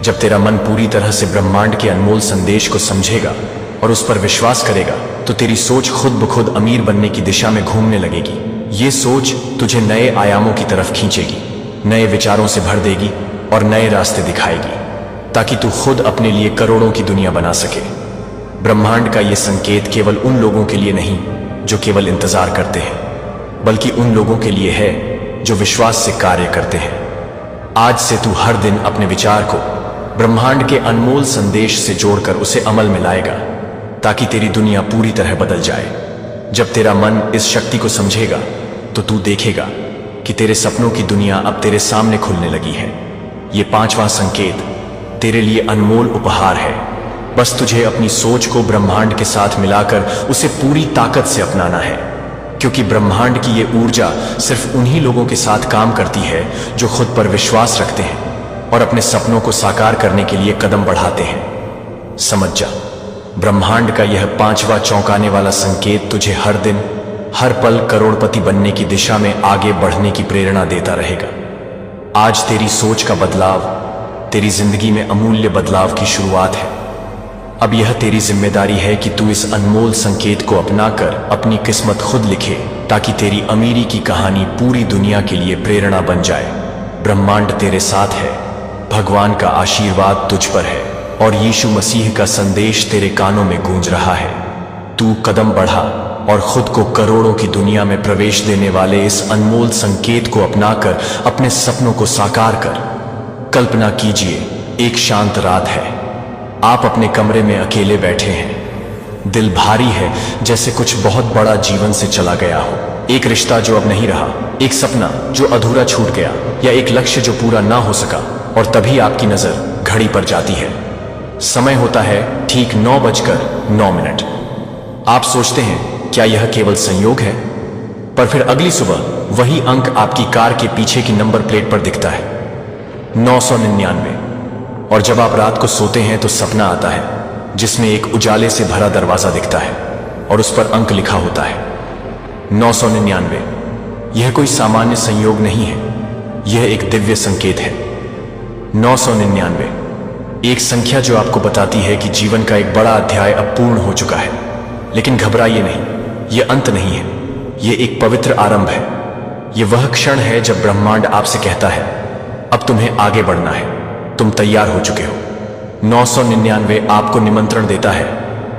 जब तेरा मन पूरी तरह से ब्रह्मांड के अनमोल संदेश को समझेगा और उस पर विश्वास करेगा, तो तेरी सोच खुद ब खुद अमीर बनने की दिशा में घूमने लगेगी। ये सोच तुझे नए आयामों की तरफ खींचेगी, नए विचारों से भर देगी और नए रास्ते दिखाएगी, ताकि तू खुद अपने लिए करोड़ों की दुनिया बना सके। ब्रह्मांड का यह संकेत केवल उन लोगों के लिए नहीं जो केवल इंतजार करते हैं, बल्कि उन लोगों के लिए है जो विश्वास से कार्य करते हैं। आज से तू हर दिन अपने विचार को ब्रह्मांड के अनमोल संदेश से जोड़कर उसे अमल में लाएगा, ताकि तेरी दुनिया पूरी तरह बदल जाए। जब तेरा मन इस शक्ति को समझेगा, तो तू देखेगा कि तेरे सपनों की दुनिया अब तेरे सामने खुलने लगी है। ये पांचवां संकेत तेरे लिए अनमोल उपहार है। बस तुझे अपनी सोच को ब्रह्मांड के साथ मिलाकर उसे पूरी ताकत से अपनाना है, क्योंकि ब्रह्मांड की ये ऊर्जा सिर्फ उन्हीं लोगों के साथ काम करती है जो खुद पर विश्वास रखते हैं और अपने सपनों को साकार करने के लिए कदम बढ़ाते हैं। समझ जा, ब्रह्मांड का यह पांचवा चौंकाने वाला संकेत तुझे हर दिन हर पल करोड़पति बनने की दिशा में आगे बढ़ने की प्रेरणा देता रहेगा। आज तेरी सोच का बदलाव तेरी जिंदगी में अमूल्य बदलाव की शुरुआत है। अब यह तेरी जिम्मेदारी है कि तू इस अनमोल संकेत को अपनाकर अपनी किस्मत खुद लिखे, ताकि तेरी अमीरी की कहानी पूरी दुनिया के लिए प्रेरणा बन जाए। ब्रह्मांड तेरे साथ है, भगवान का आशीर्वाद तुझ पर है और यीशु मसीह का संदेश तेरे कानों में गूंज रहा है। तू कदम बढ़ा और खुद को करोड़ों की दुनिया में प्रवेश देने वाले इस अनमोल संकेत को अपनाकर अपने सपनों को साकार कर। कल्पना कीजिए, एक शांत रात है, आप अपने कमरे में अकेले बैठे हैं। दिल भारी है, जैसे कुछ बहुत बड़ा जीवन से चला गया हो। एक रिश्ता जो अब नहीं रहा, एक सपना जो अधूरा छूट गया, या एक लक्ष्य जो पूरा ना हो सका। और तभी आपकी नजर घड़ी पर जाती है। समय होता है ठीक 9:09। आप सोचते हैं क्या यह केवल संयोग है? पर फिर अगली सुबह वही अंक आपकी कार के पीछे की नंबर प्लेट पर दिखता है, 999। और जब आप रात को सोते हैं तो सपना आता है जिसमें एक उजाले से भरा दरवाजा दिखता है और उस पर अंक लिखा होता है 999। यह कोई सामान्य संयोग नहीं है, यह एक दिव्य संकेत है। 999 एक संख्या जो आपको बताती है कि जीवन का एक बड़ा अध्याय अब पूर्ण हो चुका है। लेकिन घबराइए नहीं, यह अंत नहीं है, यह एक पवित्र आरंभ है। यह वह क्षण है जब ब्रह्मांड आपसे कहता है, अब तुम्हें आगे बढ़ना है, तुम तैयार हो चुके हो। 999 आपको निमंत्रण देता है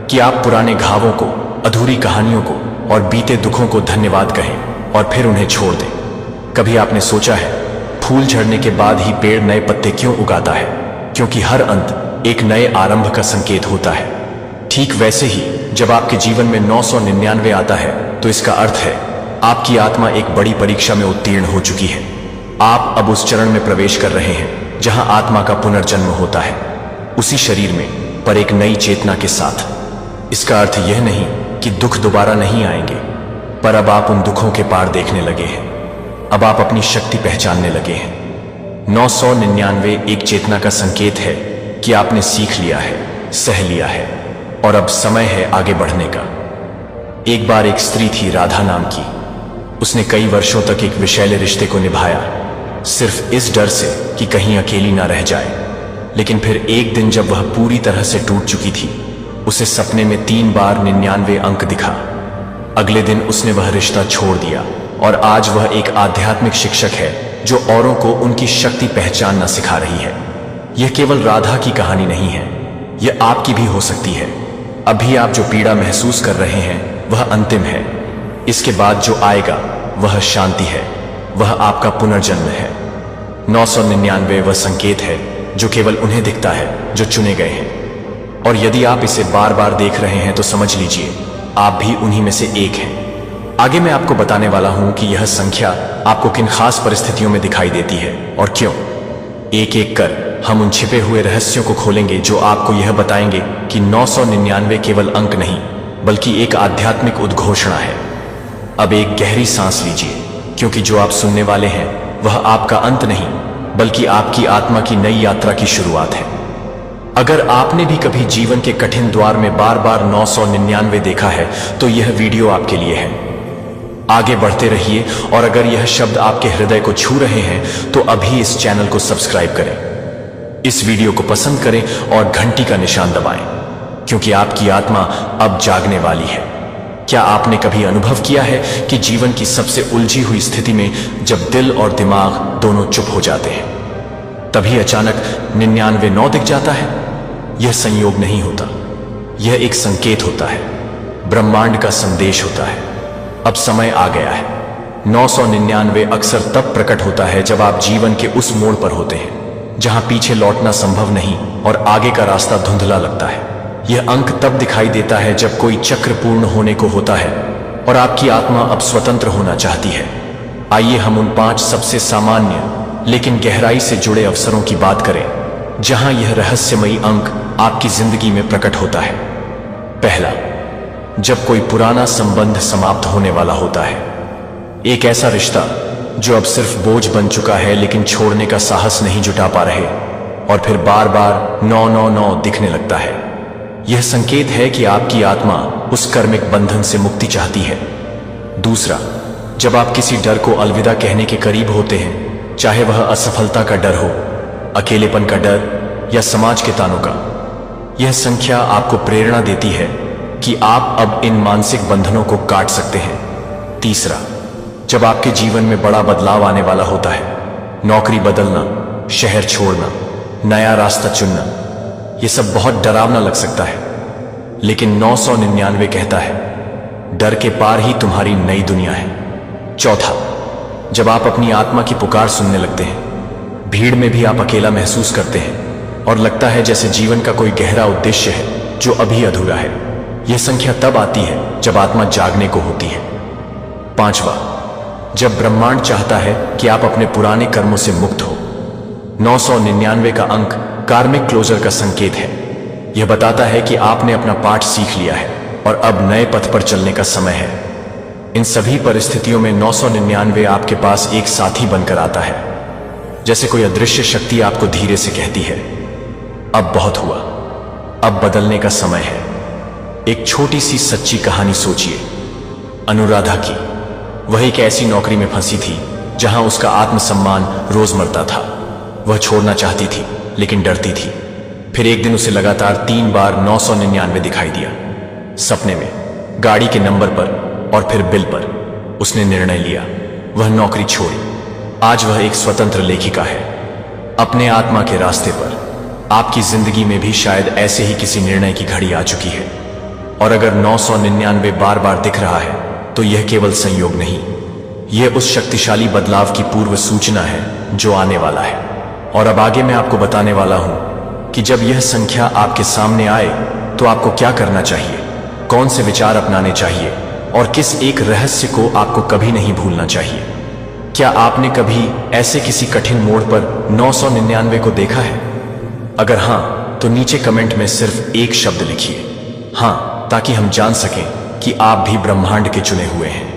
कि आप पुराने घावों को, अधूरी कहानियों को और बीते दुखों को धन्यवाद कहें और फिर उन्हें छोड़ दें। कभी आपने सोचा है, फूल झड़ने के बाद ही पेड़ नए पत्ते क्यों उगाता है? क्योंकि हर अंत एक नए आरंभ का संकेत होता है। ठीक वैसे ही जब आपके जीवन में 999 आता है, तो इसका अर्थ है आपकी आत्मा एक बड़ी परीक्षा में उत्तीर्ण हो चुकी है। आप अब उस चरण में प्रवेश कर रहे हैं जहां आत्मा का पुनर्जन्म होता है, उसी शरीर में, पर एक नई चेतना के साथ। इसका अर्थ यह नहीं कि दुख दोबारा नहीं आएंगे, पर अब आप उन दुखों के पार देखने लगे हैं। अब आप अपनी शक्ति पहचानने लगे हैं। 999 एक चेतना का संकेत है कि आपने सीख लिया है, सह लिया है और अब समय है आगे बढ़ने का। एक बार एक स्त्री थी, राधा नाम की। उसने कई वर्षों तक एक विषैले रिश्ते को निभाया, सिर्फ इस डर से कि कहीं अकेली ना रह जाए। लेकिन फिर एक दिन जब वह पूरी तरह से टूट चुकी थी, उसे सपने में 3 बार 99 अंक दिखा। अगले दिन उसने वह रिश्ता छोड़ दिया और आज वह एक आध्यात्मिक शिक्षक है जो औरों को उनकी शक्ति पहचानना सिखा रही है। यह केवल राधा की कहानी नहीं है, यह आपकी भी हो सकती है। अभी आप जो पीड़ा महसूस कर रहे हैं वह अंतिम है। इसके बाद जो आएगा वह शांति है, वह आपका पुनर्जन्म है। 999 वह संकेत है जो केवल उन्हें दिखता है जो चुने गए हैं। और यदि आप इसे बार बार देख रहे हैं तो समझ लीजिए आप भी उन्हीं में से एक हैं। आगे मैं आपको बताने वाला हूं कि यह संख्या आपको किन खास परिस्थितियों में दिखाई देती है और क्यों। एक एक कर हम उन छिपे हुए रहस्यों को खोलेंगे जो आपको यह बताएंगे कि 999 केवल अंक नहीं बल्कि एक आध्यात्मिक उद्घोषणा है। अब एक गहरी सांस लीजिए, क्योंकि जो आप सुनने वाले हैं वह आपका अंत नहीं बल्कि आपकी आत्मा की नई यात्रा की शुरुआत है। अगर आपने भी कभी जीवन के कठिन द्वार में बार बार 999 देखा है तो यह वीडियो आपके लिए है। आगे बढ़ते रहिए और अगर यह शब्द आपके हृदय को छू रहे हैं तो अभी इस चैनल को सब्सक्राइब करें, इस वीडियो को पसंद करें और घंटी का निशान दबाएं, क्योंकि आपकी आत्मा अब जागने वाली है। क्या आपने कभी अनुभव किया है कि जीवन की सबसे उलझी हुई स्थिति में जब दिल और दिमाग दोनों चुप हो जाते हैं तभी अचानक 99 दिख जाता है? यह संयोग नहीं होता, यह एक संकेत होता है, ब्रह्मांड का संदेश होता है। अब समय आ गया है। 999 अक्सर तब प्रकट होता है जब आप जीवन के उस मोड़ पर होते हैं जहां पीछे लौटना संभव नहीं और आगे का रास्ता धुंधला लगता है। यह अंक तब दिखाई देता है जब कोई चक्र पूर्ण होने को होता है और आपकी आत्मा अब स्वतंत्र होना चाहती है। आइए हम उन 5 सबसे सामान्य लेकिन गहराई से जुड़े अवसरों की बात करें जहां यह रहस्यमयी अंक आपकी जिंदगी में प्रकट होता है। पहला, जब कोई पुराना संबंध समाप्त होने वाला होता है। एक ऐसा रिश्ता जो अब सिर्फ बोझ बन चुका है लेकिन छोड़ने का साहस नहीं जुटा पा रहे और फिर बार बार 999 दिखने लगता है। यह संकेत है कि आपकी आत्मा उस कर्मिक बंधन से मुक्ति चाहती है। दूसरा, जब आप किसी डर को अलविदा कहने के करीब होते हैं, चाहे वह असफलता का डर हो, अकेलेपन का डर या समाज के तानों का, यह संख्या आपको प्रेरणा देती है कि आप अब इन मानसिक बंधनों को काट सकते हैं। तीसरा, जब आपके जीवन में बड़ा बदलाव आने वाला होता है, नौकरी बदलना, शहर छोड़ना, नया रास्ता चुनना, यह सब बहुत डरावना लग सकता है, लेकिन 999 कहता है डर के पार ही तुम्हारी नई दुनिया है। चौथा, जब आप अपनी आत्मा की पुकार सुनने लगते हैं, भीड़ में भी आप अकेला महसूस करते हैं और लगता है जैसे जीवन का कोई गहरा उद्देश्य है जो अभी अधूरा है। यह संख्या तब आती है जब आत्मा जागने को होती है। पांचवा, जब ब्रह्मांड चाहता है कि आप अपने पुराने कर्मों से मुक्त हो। 999 का अंक कार्मिक क्लोजर का संकेत है। यह बताता है कि आपने अपना पाठ सीख लिया है और अब नए पथ पर चलने का समय है। इन सभी परिस्थितियों में 999 आपके पास एक साथी बनकर आता है, जैसे कोई अदृश्य शक्ति आपको धीरे से कहती है, अब बहुत हुआ, अब बदलने का समय है। एक छोटी सी सच्ची कहानी सोचिए, अनुराधा की। वह एक ऐसी नौकरी में फंसी थी जहां उसका आत्मसम्मान रोज मरता था। वह छोड़ना चाहती थी लेकिन डरती थी। फिर एक दिन उसे लगातार 3 बार 999 दिखाई दिया, सपने में, गाड़ी के नंबर पर और फिर बिल पर। उसने निर्णय लिया, वह नौकरी छोड़ी। आज वह एक स्वतंत्र लेखिका है, अपने आत्मा के रास्ते पर। आपकी जिंदगी में भी शायद ऐसे ही किसी निर्णय की घड़ी आ चुकी है, और अगर 999 बार बार दिख रहा है तो यह केवल संयोग नहीं, यह उस शक्तिशाली बदलाव की पूर्व सूचना है जो आने वाला है। और अब आगे मैं आपको बताने वाला हूं कि जब यह संख्या आपके सामने आए तो आपको क्या करना चाहिए, कौन से विचार अपनाने चाहिए और किस एक रहस्य को आपको कभी नहीं भूलना चाहिए। क्या आपने कभी ऐसे किसी कठिन मोड़ पर 999 को देखा है? अगर हां तो नीचे कमेंट में सिर्फ एक शब्द लिखिए, हां, ताकि हम जान सकें कि आप भी ब्रह्मांड के चुने हुए हैं।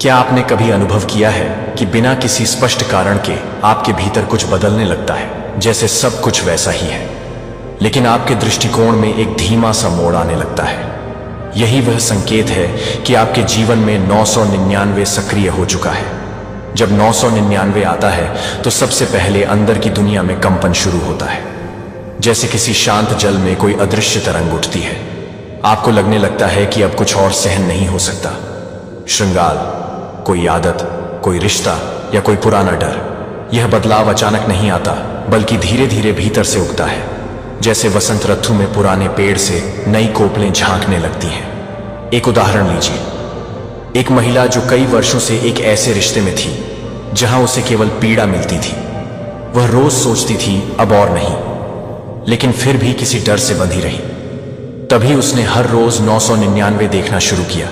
क्या आपने कभी अनुभव किया है कि बिना किसी स्पष्ट कारण के आपके भीतर कुछ बदलने लगता है, जैसे सब कुछ वैसा ही है, लेकिन आपके दृष्टिकोण में एक धीमा सा मोड़ आने लगता है? यही वह संकेत है कि आपके जीवन में 999 सक्रिय हो चुका है। जब 999 आता है तो सबसे पहले अंदर की दुनिया में कंपन शुरू होता है, जैसे किसी शांत जल में कोई अदृश्य तरंग उठती है। आपको लगने लगता है कि अब कुछ और सहन नहीं हो सकता। श्रृंगार, कोई आदत, कोई रिश्ता या कोई पुराना डर। यह बदलाव अचानक नहीं आता बल्कि धीरे धीरे भीतर से उगता है, जैसे वसंत ऋतु में पुराने पेड़ से नई कोपलें झांकने लगती हैं। एक उदाहरण लीजिए, एक महिला जो कई वर्षों से एक ऐसे रिश्ते में थी जहां उसे केवल पीड़ा मिलती थी, वह रोज सोचती थी अब और नहीं, लेकिन फिर भी किसी डर से बंधी रही। तभी उसने हर रोज 999 देखना शुरू किया,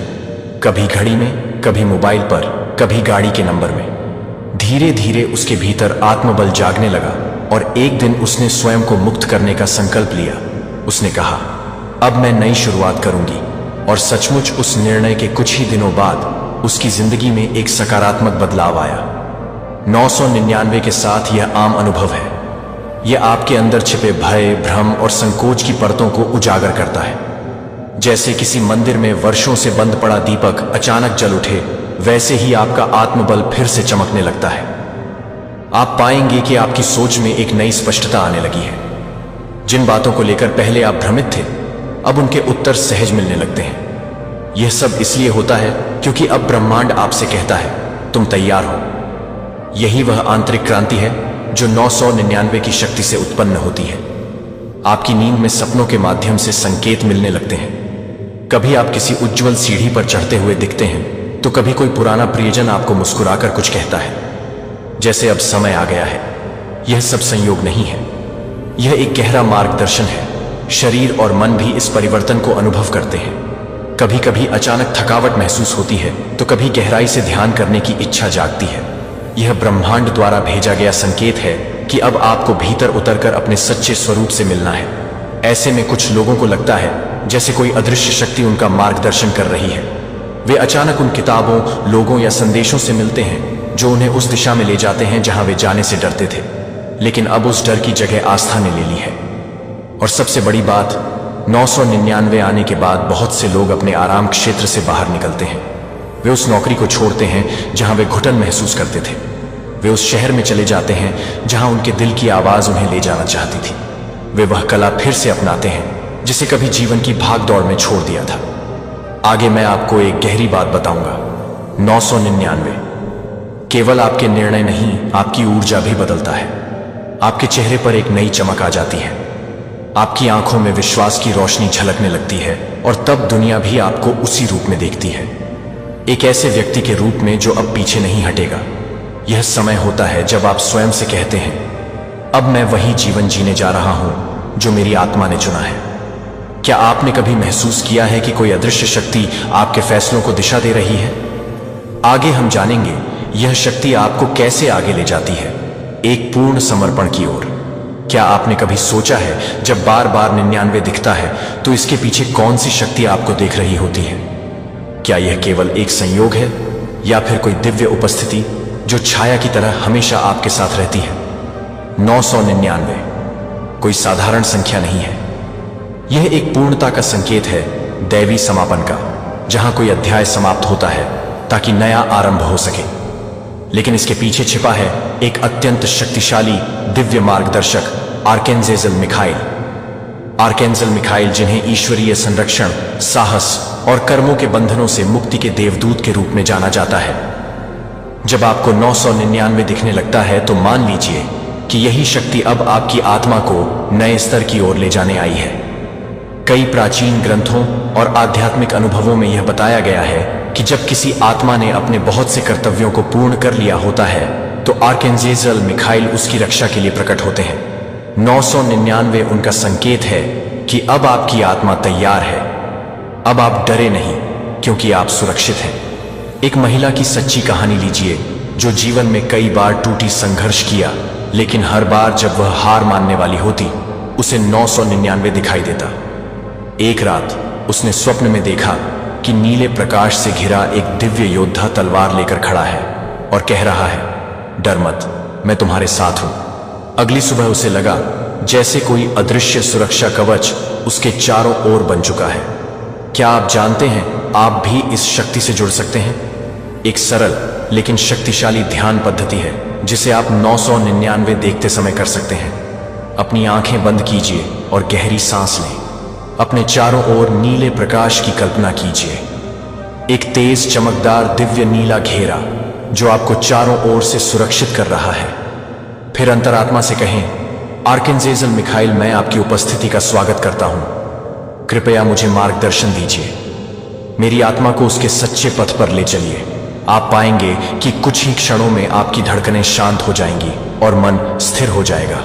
कभी घड़ी में, कभी मोबाइल पर, कभी गाड़ी के नंबर में। धीरे धीरे उसके भीतर आत्मबल जागने लगा और एक दिन उसने स्वयं को मुक्त करने का संकल्प लिया। उसने कहा, अब मैं नई शुरुआत करूंगी। और सचमुच उस निर्णय के कुछ ही दिनों बाद उसकी जिंदगी में एक सकारात्मक बदलाव आया। 999 के साथ यह आम अनुभव है। यह आपके अंदर छिपे भय, भ्रम और संकोच की परतों को उजागर करता है। जैसे किसी मंदिर में वर्षों से बंद पड़ा दीपक अचानक जल उठे, वैसे ही आपका आत्मबल फिर से चमकने लगता है। आप पाएंगे कि आपकी सोच में एक नई स्पष्टता आने लगी है। जिन बातों को लेकर पहले आप भ्रमित थे, अब उनके उत्तर सहज मिलने लगते हैं। यह सब इसलिए होता है क्योंकि अब ब्रह्मांड आपसे कहता है, तुम तैयार हो। यही वह आंतरिक क्रांति है जो 999 की शक्ति से उत्पन्न होती है। आपकी नींद में सपनों के माध्यम से संकेत मिलने लगते हैं। कभी आप किसी उज्जवल सीढ़ी पर चढ़ते हुए दिखते हैं, तो कभी कोई पुराना प्रियजन आपको मुस्कुराकर कुछ कहता है, जैसे अब समय आ गया है। यह सब संयोग नहीं है, यह एक गहरा मार्गदर्शन है। शरीर और मन भी इस परिवर्तन को अनुभव करते हैं। कभी कभी अचानक थकावट महसूस होती है, तो कभी गहराई से ध्यान करने की इच्छा जागती है। यह ब्रह्मांड द्वारा भेजा गया संकेत है कि अब आपको भीतर उतरकर अपने सच्चे स्वरूप से मिलना है। ऐसे में कुछ लोगों को लगता है जैसे कोई अदृश्य शक्ति उनका मार्गदर्शन कर रही है। वे अचानक उन किताबों, लोगों या संदेशों से मिलते हैं जो उन्हें उस दिशा में ले जाते हैं जहां वे जाने से डरते थे। लेकिन अब उस डर की जगह आस्था ने ले ली है। और सबसे बड़ी बात, 999 आने के बाद बहुत से लोग अपने आराम क्षेत्र से बाहर निकलते हैं। वे उस नौकरी को छोड़ते हैं जहां वे घुटन महसूस करते थे। वे उस शहर में चले जाते हैं जहां उनके दिल की आवाज उन्हें ले जाना चाहती थी। वे वह कला फिर से अपनाते हैं जिसे कभी जीवन की भाग दौड़ में छोड़ दिया था। आगे मैं आपको एक गहरी बात बताऊंगा। 999 केवल आपके निर्णय नहीं, आपकी ऊर्जा भी बदलता है। आपके चेहरे पर एक नई चमक आ जाती है, आपकी आंखों में विश्वास की रोशनी झलकने लगती है और तब दुनिया भी आपको उसी रूप में देखती है, एक ऐसे व्यक्ति के रूप में जो अब पीछे नहीं हटेगा। यह समय होता है जब आप स्वयं से कहते हैं, अब मैं वही जीवन जीने जा रहा हूं जो मेरी आत्मा ने चुना है। क्या आपने कभी महसूस किया है कि कोई अदृश्य शक्ति आपके फैसलों को दिशा दे रही है? आगे हम जानेंगे यह शक्ति आपको कैसे आगे ले जाती है, एक पूर्ण समर्पण की ओर। क्या आपने कभी सोचा है जब बार बार 99 दिखता है तो इसके पीछे कौन सी शक्ति आपको देख रही होती है? क्या यह केवल एक संयोग है या फिर कोई दिव्य उपस्थिति जो छाया की तरह हमेशा आपके साथ रहती है? 999 कोई साधारण संख्या नहीं है। यह एक पूर्णता का संकेत है, दैवी समापन का, जहां कोई अध्याय समाप्त होता है ताकि नया आरंभ हो सके। लेकिन इसके पीछे छिपा है एक अत्यंत शक्तिशाली दिव्य मार्गदर्शक, आर्कैंजेल मिखाइल। आर्कैंजेल मिखाइल, जिन्हें ईश्वरीय संरक्षण, साहस और कर्मों के बंधनों से मुक्ति के देवदूत के रूप में जाना जाता है। जब आपको 999 दिखने लगता है तो मान लीजिए कि यही शक्ति अब आपकी आत्मा को नए स्तर की ओर ले जाने आई है। कई प्राचीन ग्रंथों और आध्यात्मिक अनुभवों में यह बताया गया है कि जब किसी आत्मा ने अपने बहुत से कर्तव्यों को पूर्ण कर लिया होता है तो आर्कैंजेल मिखाइल उसकी रक्षा के लिए प्रकट होते हैं। 999 उनका संकेत है कि अब आपकी आत्मा तैयार है। अब आप डरे नहीं क्योंकि आप सुरक्षित हैं। एक महिला की सच्ची कहानी लीजिए जो जीवन में कई बार टूटी, संघर्ष किया, लेकिन हर बार जब वह हार मानने वाली होती उसे 999 दिखाई देता। एक रात उसने स्वप्न में देखा कि नीले प्रकाश से घिरा एक दिव्य योद्धा तलवार लेकर खड़ा है और कह रहा है, डर मत, मैं तुम्हारे साथ हूं। अगली सुबह उसे लगा जैसे कोई अदृश्य सुरक्षा कवच उसके चारों ओर बन चुका है। क्या आप जानते हैं आप भी इस शक्ति से जुड़ सकते हैं? एक सरल लेकिन शक्तिशाली ध्यान पद्धति है जिसे आप 999 देखते समय कर सकते हैं। अपनी आंखें बंद कीजिए और गहरी सांस लें। अपने चारों ओर नीले प्रकाश की कल्पना कीजिए, एक तेज चमकदार दिव्य नीला घेरा जो आपको चारों ओर से सुरक्षित कर रहा है। फिर अंतरात्मा से कहें, आर्कैंजेल मिखाइल, मैं आपकी उपस्थिति का स्वागत करता हूं। कृपया मुझे मार्गदर्शन दीजिए, मेरी आत्मा को उसके सच्चे पथ पर ले चलिए। आप पाएंगे कि कुछ ही क्षणों में आपकी धड़कनें शांत हो जाएंगी और मन स्थिर हो जाएगा।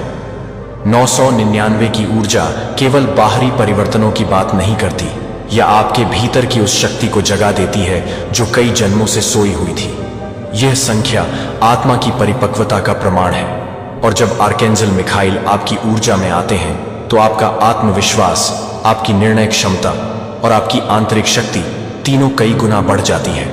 999 की ऊर्जा केवल बाहरी परिवर्तनों की बात नहीं करती, यह आपके भीतर की उस शक्ति को जगा देती है जो कई जन्मों से सोई हुई थी। यह संख्या आत्मा की परिपक्वता का प्रमाण है, और जब आर्केंजल मिखाइल आपकी ऊर्जा में आते हैं तो आपका आत्मविश्वास, आपकी निर्णय क्षमता और आपकी आंतरिक शक्ति तीनों कई गुना बढ़ जाती है।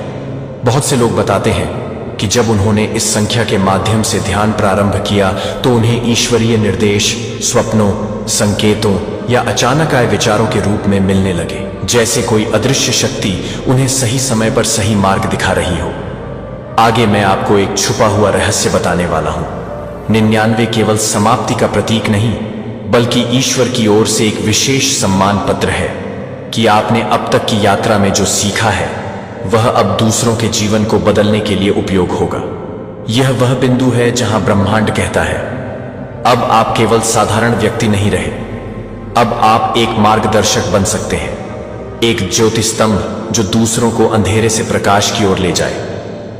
बहुत से लोग बताते हैं कि जब उन्होंने इस संख्या के माध्यम से ध्यान प्रारंभ किया तो उन्हें ईश्वरीय निर्देश स्वप्नों, संकेतों या अचानक आए विचारों के रूप में मिलने लगे, जैसे कोई अदृश्य शक्ति उन्हें सही समय पर सही मार्ग दिखा रही हो। आगे मैं आपको एक छुपा हुआ रहस्य बताने वाला हूं। 99 केवल समाप्ति का प्रतीक नहीं, बल्कि ईश्वर की ओर से एक विशेष सम्मान पत्र है कि आपने अब तक की यात्रा में जो सीखा है वह अब दूसरों के जीवन को बदलने के लिए उपयोग होगा। यह वह बिंदु है जहां ब्रह्मांड कहता है, अब आप केवल साधारण व्यक्ति नहीं रहे, अब आप एक मार्गदर्शक बन सकते हैं, एक ज्योति स्तंभ जो दूसरों को अंधेरे से प्रकाश की ओर ले जाए।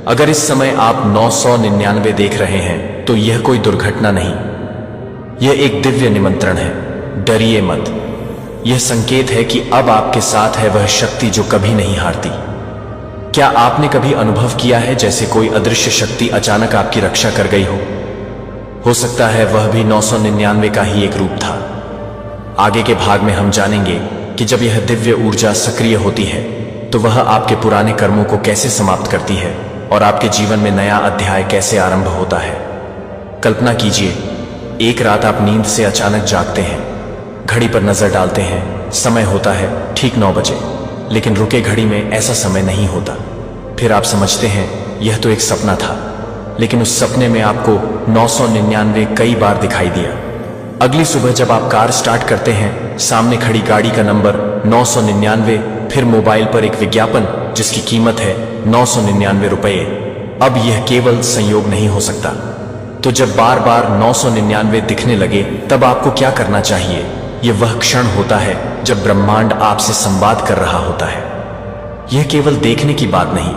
अगर इस समय आप 999 देख रहे हैं तो यह कोई दुर्घटना नहीं, यह एक दिव्य निमंत्रण है। डरिए मत। यह संकेत है कि अब आपके साथ है वह शक्ति जो कभी नहीं हारती। क्या आपने कभी अनुभव किया है जैसे कोई अदृश्य शक्ति अचानक आपकी रक्षा कर गई हो सकता है वह भी 999 का ही एक रूप था। आगे के भाग में हम जानेंगे कि जब यह दिव्य ऊर्जा सक्रिय होती है तो वह आपके पुराने कर्मों को कैसे समाप्त करती है और आपके जीवन में नया अध्याय कैसे आरंभ होता है। कल्पना कीजिए, एक रात आप नींद से अचानक जागते हैं, घड़ी पर नजर डालते हैं, समय होता है ठीक 9 बजे, लेकिन रुके घड़ी में ऐसा समय नहीं होता। फिर आप समझते हैं यह तो एक सपना था, लेकिन उस सपने में आपको 999 कई बार दिखाई दिया। अगली सुबह जब आप कार स्टार्ट करते हैं, सामने खड़ी गाड़ी का नंबर 999, फिर मोबाइल पर एक विज्ञापन जिसकी कीमत है 999 रुपये। अब यह केवल संयोग नहीं हो सकता। तो जब बार बार 999 दिखने लगे तब आपको क्या करना चाहिए? यह वह क्षण होता है जब ब्रह्मांड आपसे संवाद कर रहा होता है। यह केवल देखने की बात नहीं,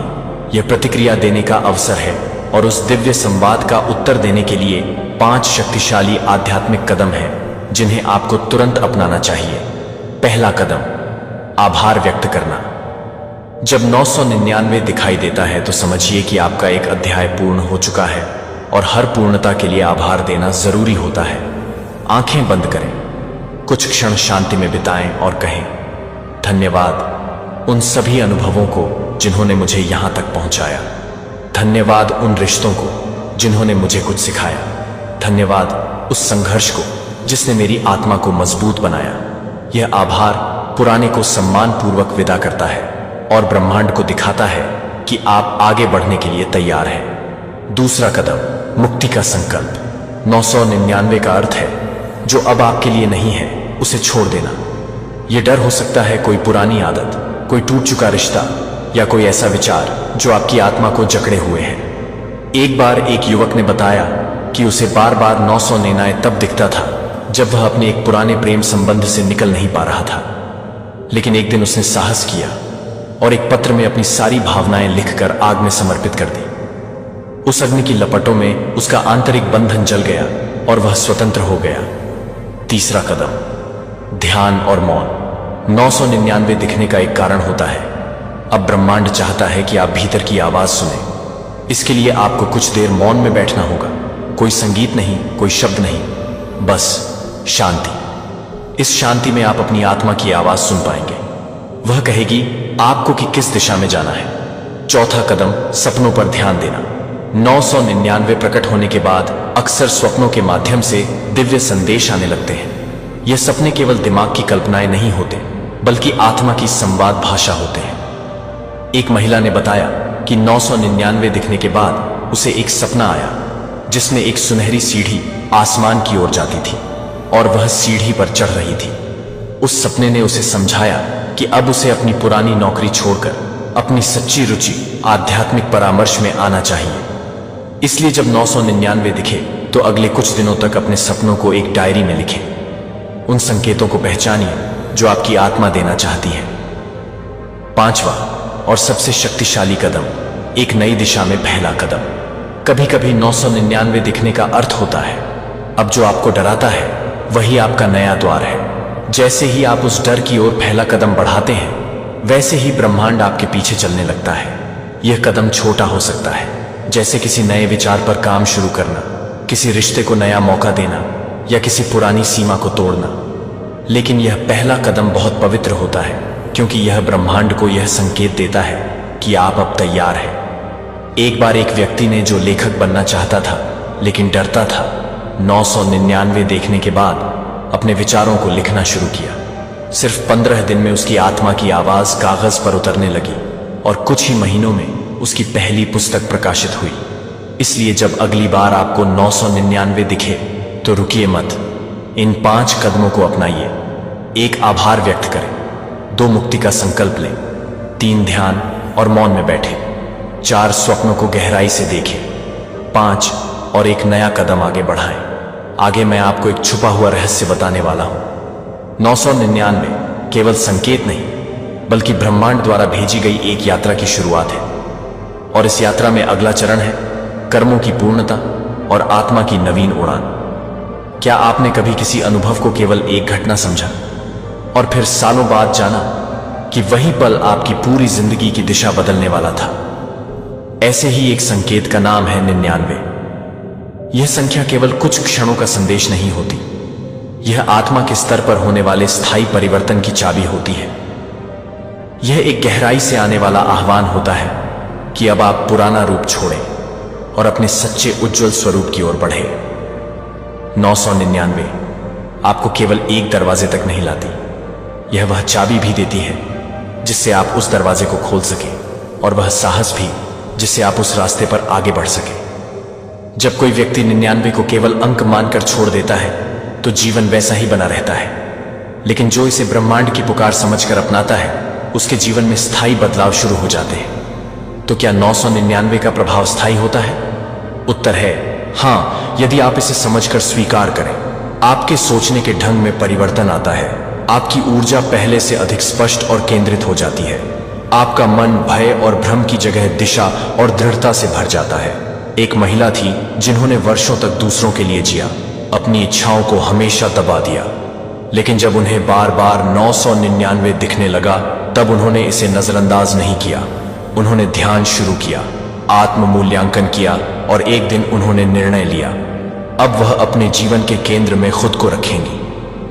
यह प्रतिक्रिया देने का अवसर है, और उस दिव्य संवाद का उत्तर देने के लिए 5 शक्तिशाली आध्यात्मिक कदम हैं जिन्हें आपको तुरंत अपनाना चाहिए। पहला कदम, आभार व्यक्त करना। जब 999 दिखाई देता है तो समझिए कि आपका एक अध्याय पूर्ण हो चुका है, और हर पूर्णता के लिए आभार देना जरूरी होता है। आंखें बंद करें, कुछ क्षण शांति में बिताएं और कहें, धन्यवाद उन सभी अनुभवों को जिन्होंने मुझे यहां तक पहुंचाया। धन्यवाद उन रिश्तों को जिन्होंने मुझे कुछ सिखाया। धन्यवाद उस संघर्ष को जिसने मेरी आत्मा को मजबूत बनाया। यह आभार पुराने को सम्मान पूर्वक विदा करता है और ब्रह्मांड को दिखाता है कि आप आगे बढ़ने के लिए तैयार हैं। दूसरा कदम, मुक्ति का संकल्प। 999 का अर्थ है जो अब आपके लिए नहीं है उसे छोड़ देना। यह डर हो सकता है कोई पुरानी आदत, कोई टूट चुका रिश्ता, या कोई ऐसा विचार जो आपकी आत्मा को जकड़े हुए है। एक बार एक युवक ने बताया कि उसे बार बार 999 तब दिखता था जब वह अपने एक पुराने प्रेम संबंध से निकल नहीं पा रहा था। लेकिन एक दिन उसने साहस किया और एक पत्र में अपनी सारी भावनाएं लिखकर आग में समर्पित कर दी। उस अग्नि की लपटों में उसका आंतरिक बंधन जल गया और वह स्वतंत्र हो गया। तीसरा कदम, ध्यान और मौन। 999 दिखने का एक कारण होता है। अब ब्रह्मांड चाहता है कि आप भीतर की आवाज सुने। इसके लिए आपको कुछ देर मौन में बैठना होगा। कोई संगीत नहीं, कोई शब्द नहीं, बस शांति। इस शांति में आप अपनी आत्मा की आवाज सुन पाएंगे। वह कहेगी आपको कि किस दिशा में जाना है। चौथा कदम, सपनों पर ध्यान देना। 999 प्रकट होने के बाद अक्सर स्वप्नों के माध्यम से दिव्य संदेश आने लगते हैं। यह सपने केवल दिमाग की कल्पनाएं नहीं होते, बल्कि आत्मा की संवाद भाषा होते हैं। एक महिला ने बताया कि 999 दिखने के बाद उसे एक सपना आया जिसमें एक सुनहरी सीढ़ी आसमान की ओर जाती थी और वह सीढ़ी पर चढ़ रही थी। उस सपने ने उसे समझाया कि अब उसे अपनी पुरानी नौकरी छोड़कर अपनी सच्ची रुचि आध्यात्मिक परामर्श में आना चाहिए। इसलिए जब 999 दिखे तो अगले कुछ दिनों तक अपने सपनों को एक डायरी में लिखें। उन संकेतों को पहचानिए जो आपकी आत्मा देना चाहती है। पांचवा और सबसे शक्तिशाली कदम, एक नई दिशा में पहला कदम। कभी कभी 999 दिखने का अर्थ होता है अब जो आपको डराता है वही आपका नया द्वार है। जैसे ही आप उस डर की ओर पहला कदम बढ़ाते हैं वैसे ही ब्रह्मांड आपके पीछे चलने लगता है। यह कदम छोटा हो सकता है, जैसे किसी नए विचार पर काम शुरू करना, किसी रिश्ते को नया मौका देना या किसी पुरानी सीमा को तोड़ना। लेकिन यह पहला कदम बहुत पवित्र होता है, क्योंकि यह ब्रह्मांड को यह संकेत देता है कि आप अब तैयार हैं। एक बार एक व्यक्ति ने जो लेखक बनना चाहता था लेकिन डरता था, 999 देखने के बाद अपने विचारों को लिखना शुरू किया। सिर्फ 15 दिन में उसकी आत्मा की आवाज कागज पर उतरने लगी और कुछ ही महीनों में उसकी पहली पुस्तक प्रकाशित हुई। इसलिए जब अगली बार आपको 999 दिखे तो रुकिए मत। इन 5 कदमों को अपनाइए। 1 आभार व्यक्त करें, 2 मुक्ति का संकल्प लें, 3 ध्यान और मौन में बैठे, 4 स्वप्नों को गहराई से देखें, 5 और एक नया कदम आगे बढ़ाएं। आगे मैं आपको एक छुपा हुआ रहस्य बताने वाला हूं। 999 केवल संकेत नहीं बल्कि ब्रह्मांड द्वारा भेजी गई एक यात्रा की शुरुआत है। और इस यात्रा में अगला चरण है कर्मों की पूर्णता और आत्मा की नवीन उड़ान। क्या आपने कभी किसी अनुभव को केवल एक घटना समझा और फिर सालों बाद जाना कि वही पल आपकी पूरी जिंदगी की दिशा बदलने वाला था? ऐसे ही एक संकेत का नाम है 99। यह संख्या केवल कुछ क्षणों का संदेश नहीं होती, यह आत्मा के स्तर पर होने वाले स्थायी परिवर्तन की चाबी होती है। यह एक गहराई से आने वाला आह्वान होता है कि अब आप पुराना रूप छोड़ें और अपने सच्चे उज्जवल स्वरूप की ओर बढ़े। 999 आपको केवल एक दरवाजे तक नहीं लाती, यह वह चाबी भी देती है जिससे आप उस दरवाजे को खोल सके, और वह साहस भी जिससे आप उस रास्ते पर आगे बढ़ सके। जब कोई व्यक्ति 99 को केवल अंक मानकर छोड़ देता है तो जीवन वैसा ही बना रहता है, लेकिन जो इसे ब्रह्मांड की पुकार समझकर अपनाता है उसके जीवन में स्थायी बदलाव शुरू हो जाते हैं। तो क्या 999 का प्रभाव स्थायी होता है? उत्तर है हां, यदि आप इसे समझकर स्वीकार करें। आपके सोचने के ढंग में परिवर्तन आता है, आपकी ऊर्जा पहले से अधिक स्पष्ट और केंद्रित हो जाती है, आपका मन भय और भ्रम की जगह दिशा और दृढ़ता से भर जाता है। एक महिला थी जिन्होंने वर्षों तक दूसरों के लिए जिया, अपनी इच्छाओं को हमेशा दबा दिया, लेकिन जब उन्हें बार बार 999 दिखने लगा तब उन्होंने इसे नजरअंदाज नहीं किया। उन्होंने ध्यान शुरू किया, आत्म मूल्यांकन किया और एक दिन उन्होंने निर्णय लिया अब वह अपने जीवन के केंद्र में खुद को रखेंगी।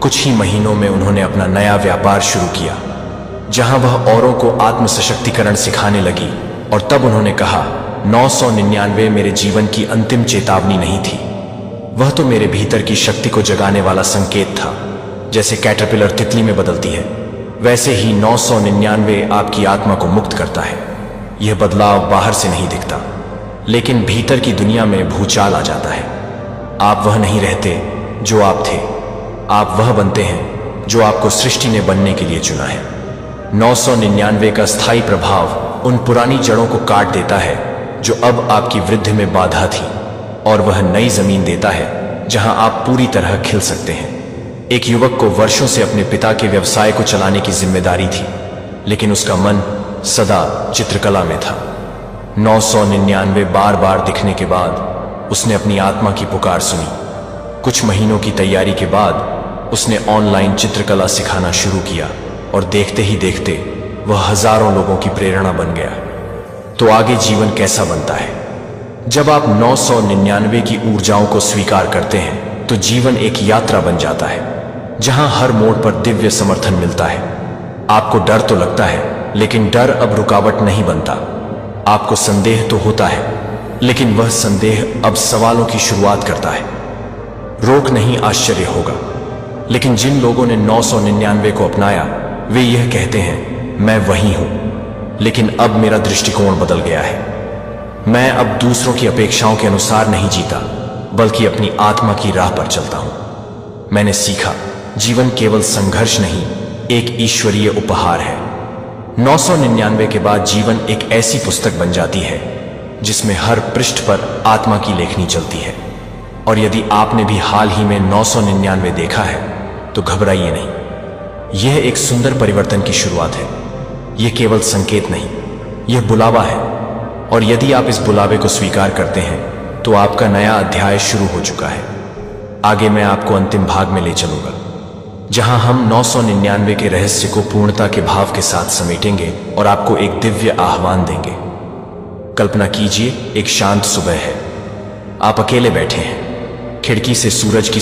कुछ ही महीनों में उन्होंने अपना नया व्यापार शुरू किया जहां वह औरों को आत्म सशक्तिकरण सिखाने लगी। और तब उन्होंने कहा 999 मेरे जीवन की अंतिम चेतावनी नहीं थी, वह तो मेरे भीतर की शक्ति को जगाने वाला संकेत था। जैसे कैटरपिलर तितली में बदलती है, वैसे ही 999 आपकी आत्मा को मुक्त करता है। यह बदलाव बाहर से नहीं दिखता, लेकिन भीतर की दुनिया में भूचाल आ जाता है। आप वह नहीं रहते जो आप थे, आप वह बनते हैं जो आपको सृष्टि ने बनने के लिए चुना है। 999 का स्थायी प्रभाव उन पुरानी जड़ों को काट देता है जो अब आपकी वृद्धि में बाधा थी, और वह नई जमीन देता है जहां आप पूरी तरह खिल सकते हैं। एक युवक को वर्षों से अपने पिता के व्यवसाय को चलाने की जिम्मेदारी थी, लेकिन उसका मन सदा चित्रकला में था। 999 बार बार दिखने के बाद उसने अपनी आत्मा की पुकार सुनी। कुछ महीनों की तैयारी के बाद उसने ऑनलाइन चित्रकला सिखाना शुरू किया, और देखते ही देखते वह हजारों लोगों की प्रेरणा बन गया। तो आगे जीवन कैसा बनता है? जब आप 999 की ऊर्जाओं को स्वीकार करते हैं तो जीवन एक यात्रा बन जाता है जहां हर मोड़ पर दिव्य समर्थन मिलता है। आपको डर तो लगता है, लेकिन डर अब रुकावट नहीं बनता। आपको संदेह तो होता है, लेकिन वह संदेह अब सवालों की शुरुआत करता है। रोक नहीं, आश्चर्य होगा। लेकिन जिन लोगों ने 999 को अपनाया वे यह कहते हैं मैं वही हूं, लेकिन अब मेरा दृष्टिकोण बदल गया है। मैं अब दूसरों की अपेक्षाओं के अनुसार नहीं जीता, बल्कि अपनी आत्मा की राह पर चलता हूं। मैंने सीखा जीवन केवल संघर्ष नहीं, एक ईश्वरीय उपहार है। 999 के बाद जीवन एक ऐसी पुस्तक बन जाती है जिसमें हर पृष्ठ पर आत्मा की लेखनी चलती है। और यदि आपने भी हाल ही में 999 देखा है तो घबराइए नहीं, यह एक सुंदर परिवर्तन की शुरुआत है। यह केवल संकेत नहीं, यह बुलावा है। और यदि आप इस बुलावे को स्वीकार करते हैं तो आपका नया अध्याय शुरू हो चुका है। आगे मैं आपको अंतिम भाग में ले चलूंगा, जहां हम 999 के रहस्य को पूर्णता के भाव के साथ समेटेंगे और आपको एक दिव्य आह्वान देंगे। कल्पना कीजिए, एक शांत सुबह है। आप अकेले बैठे हैं, खिड़की से सूरज की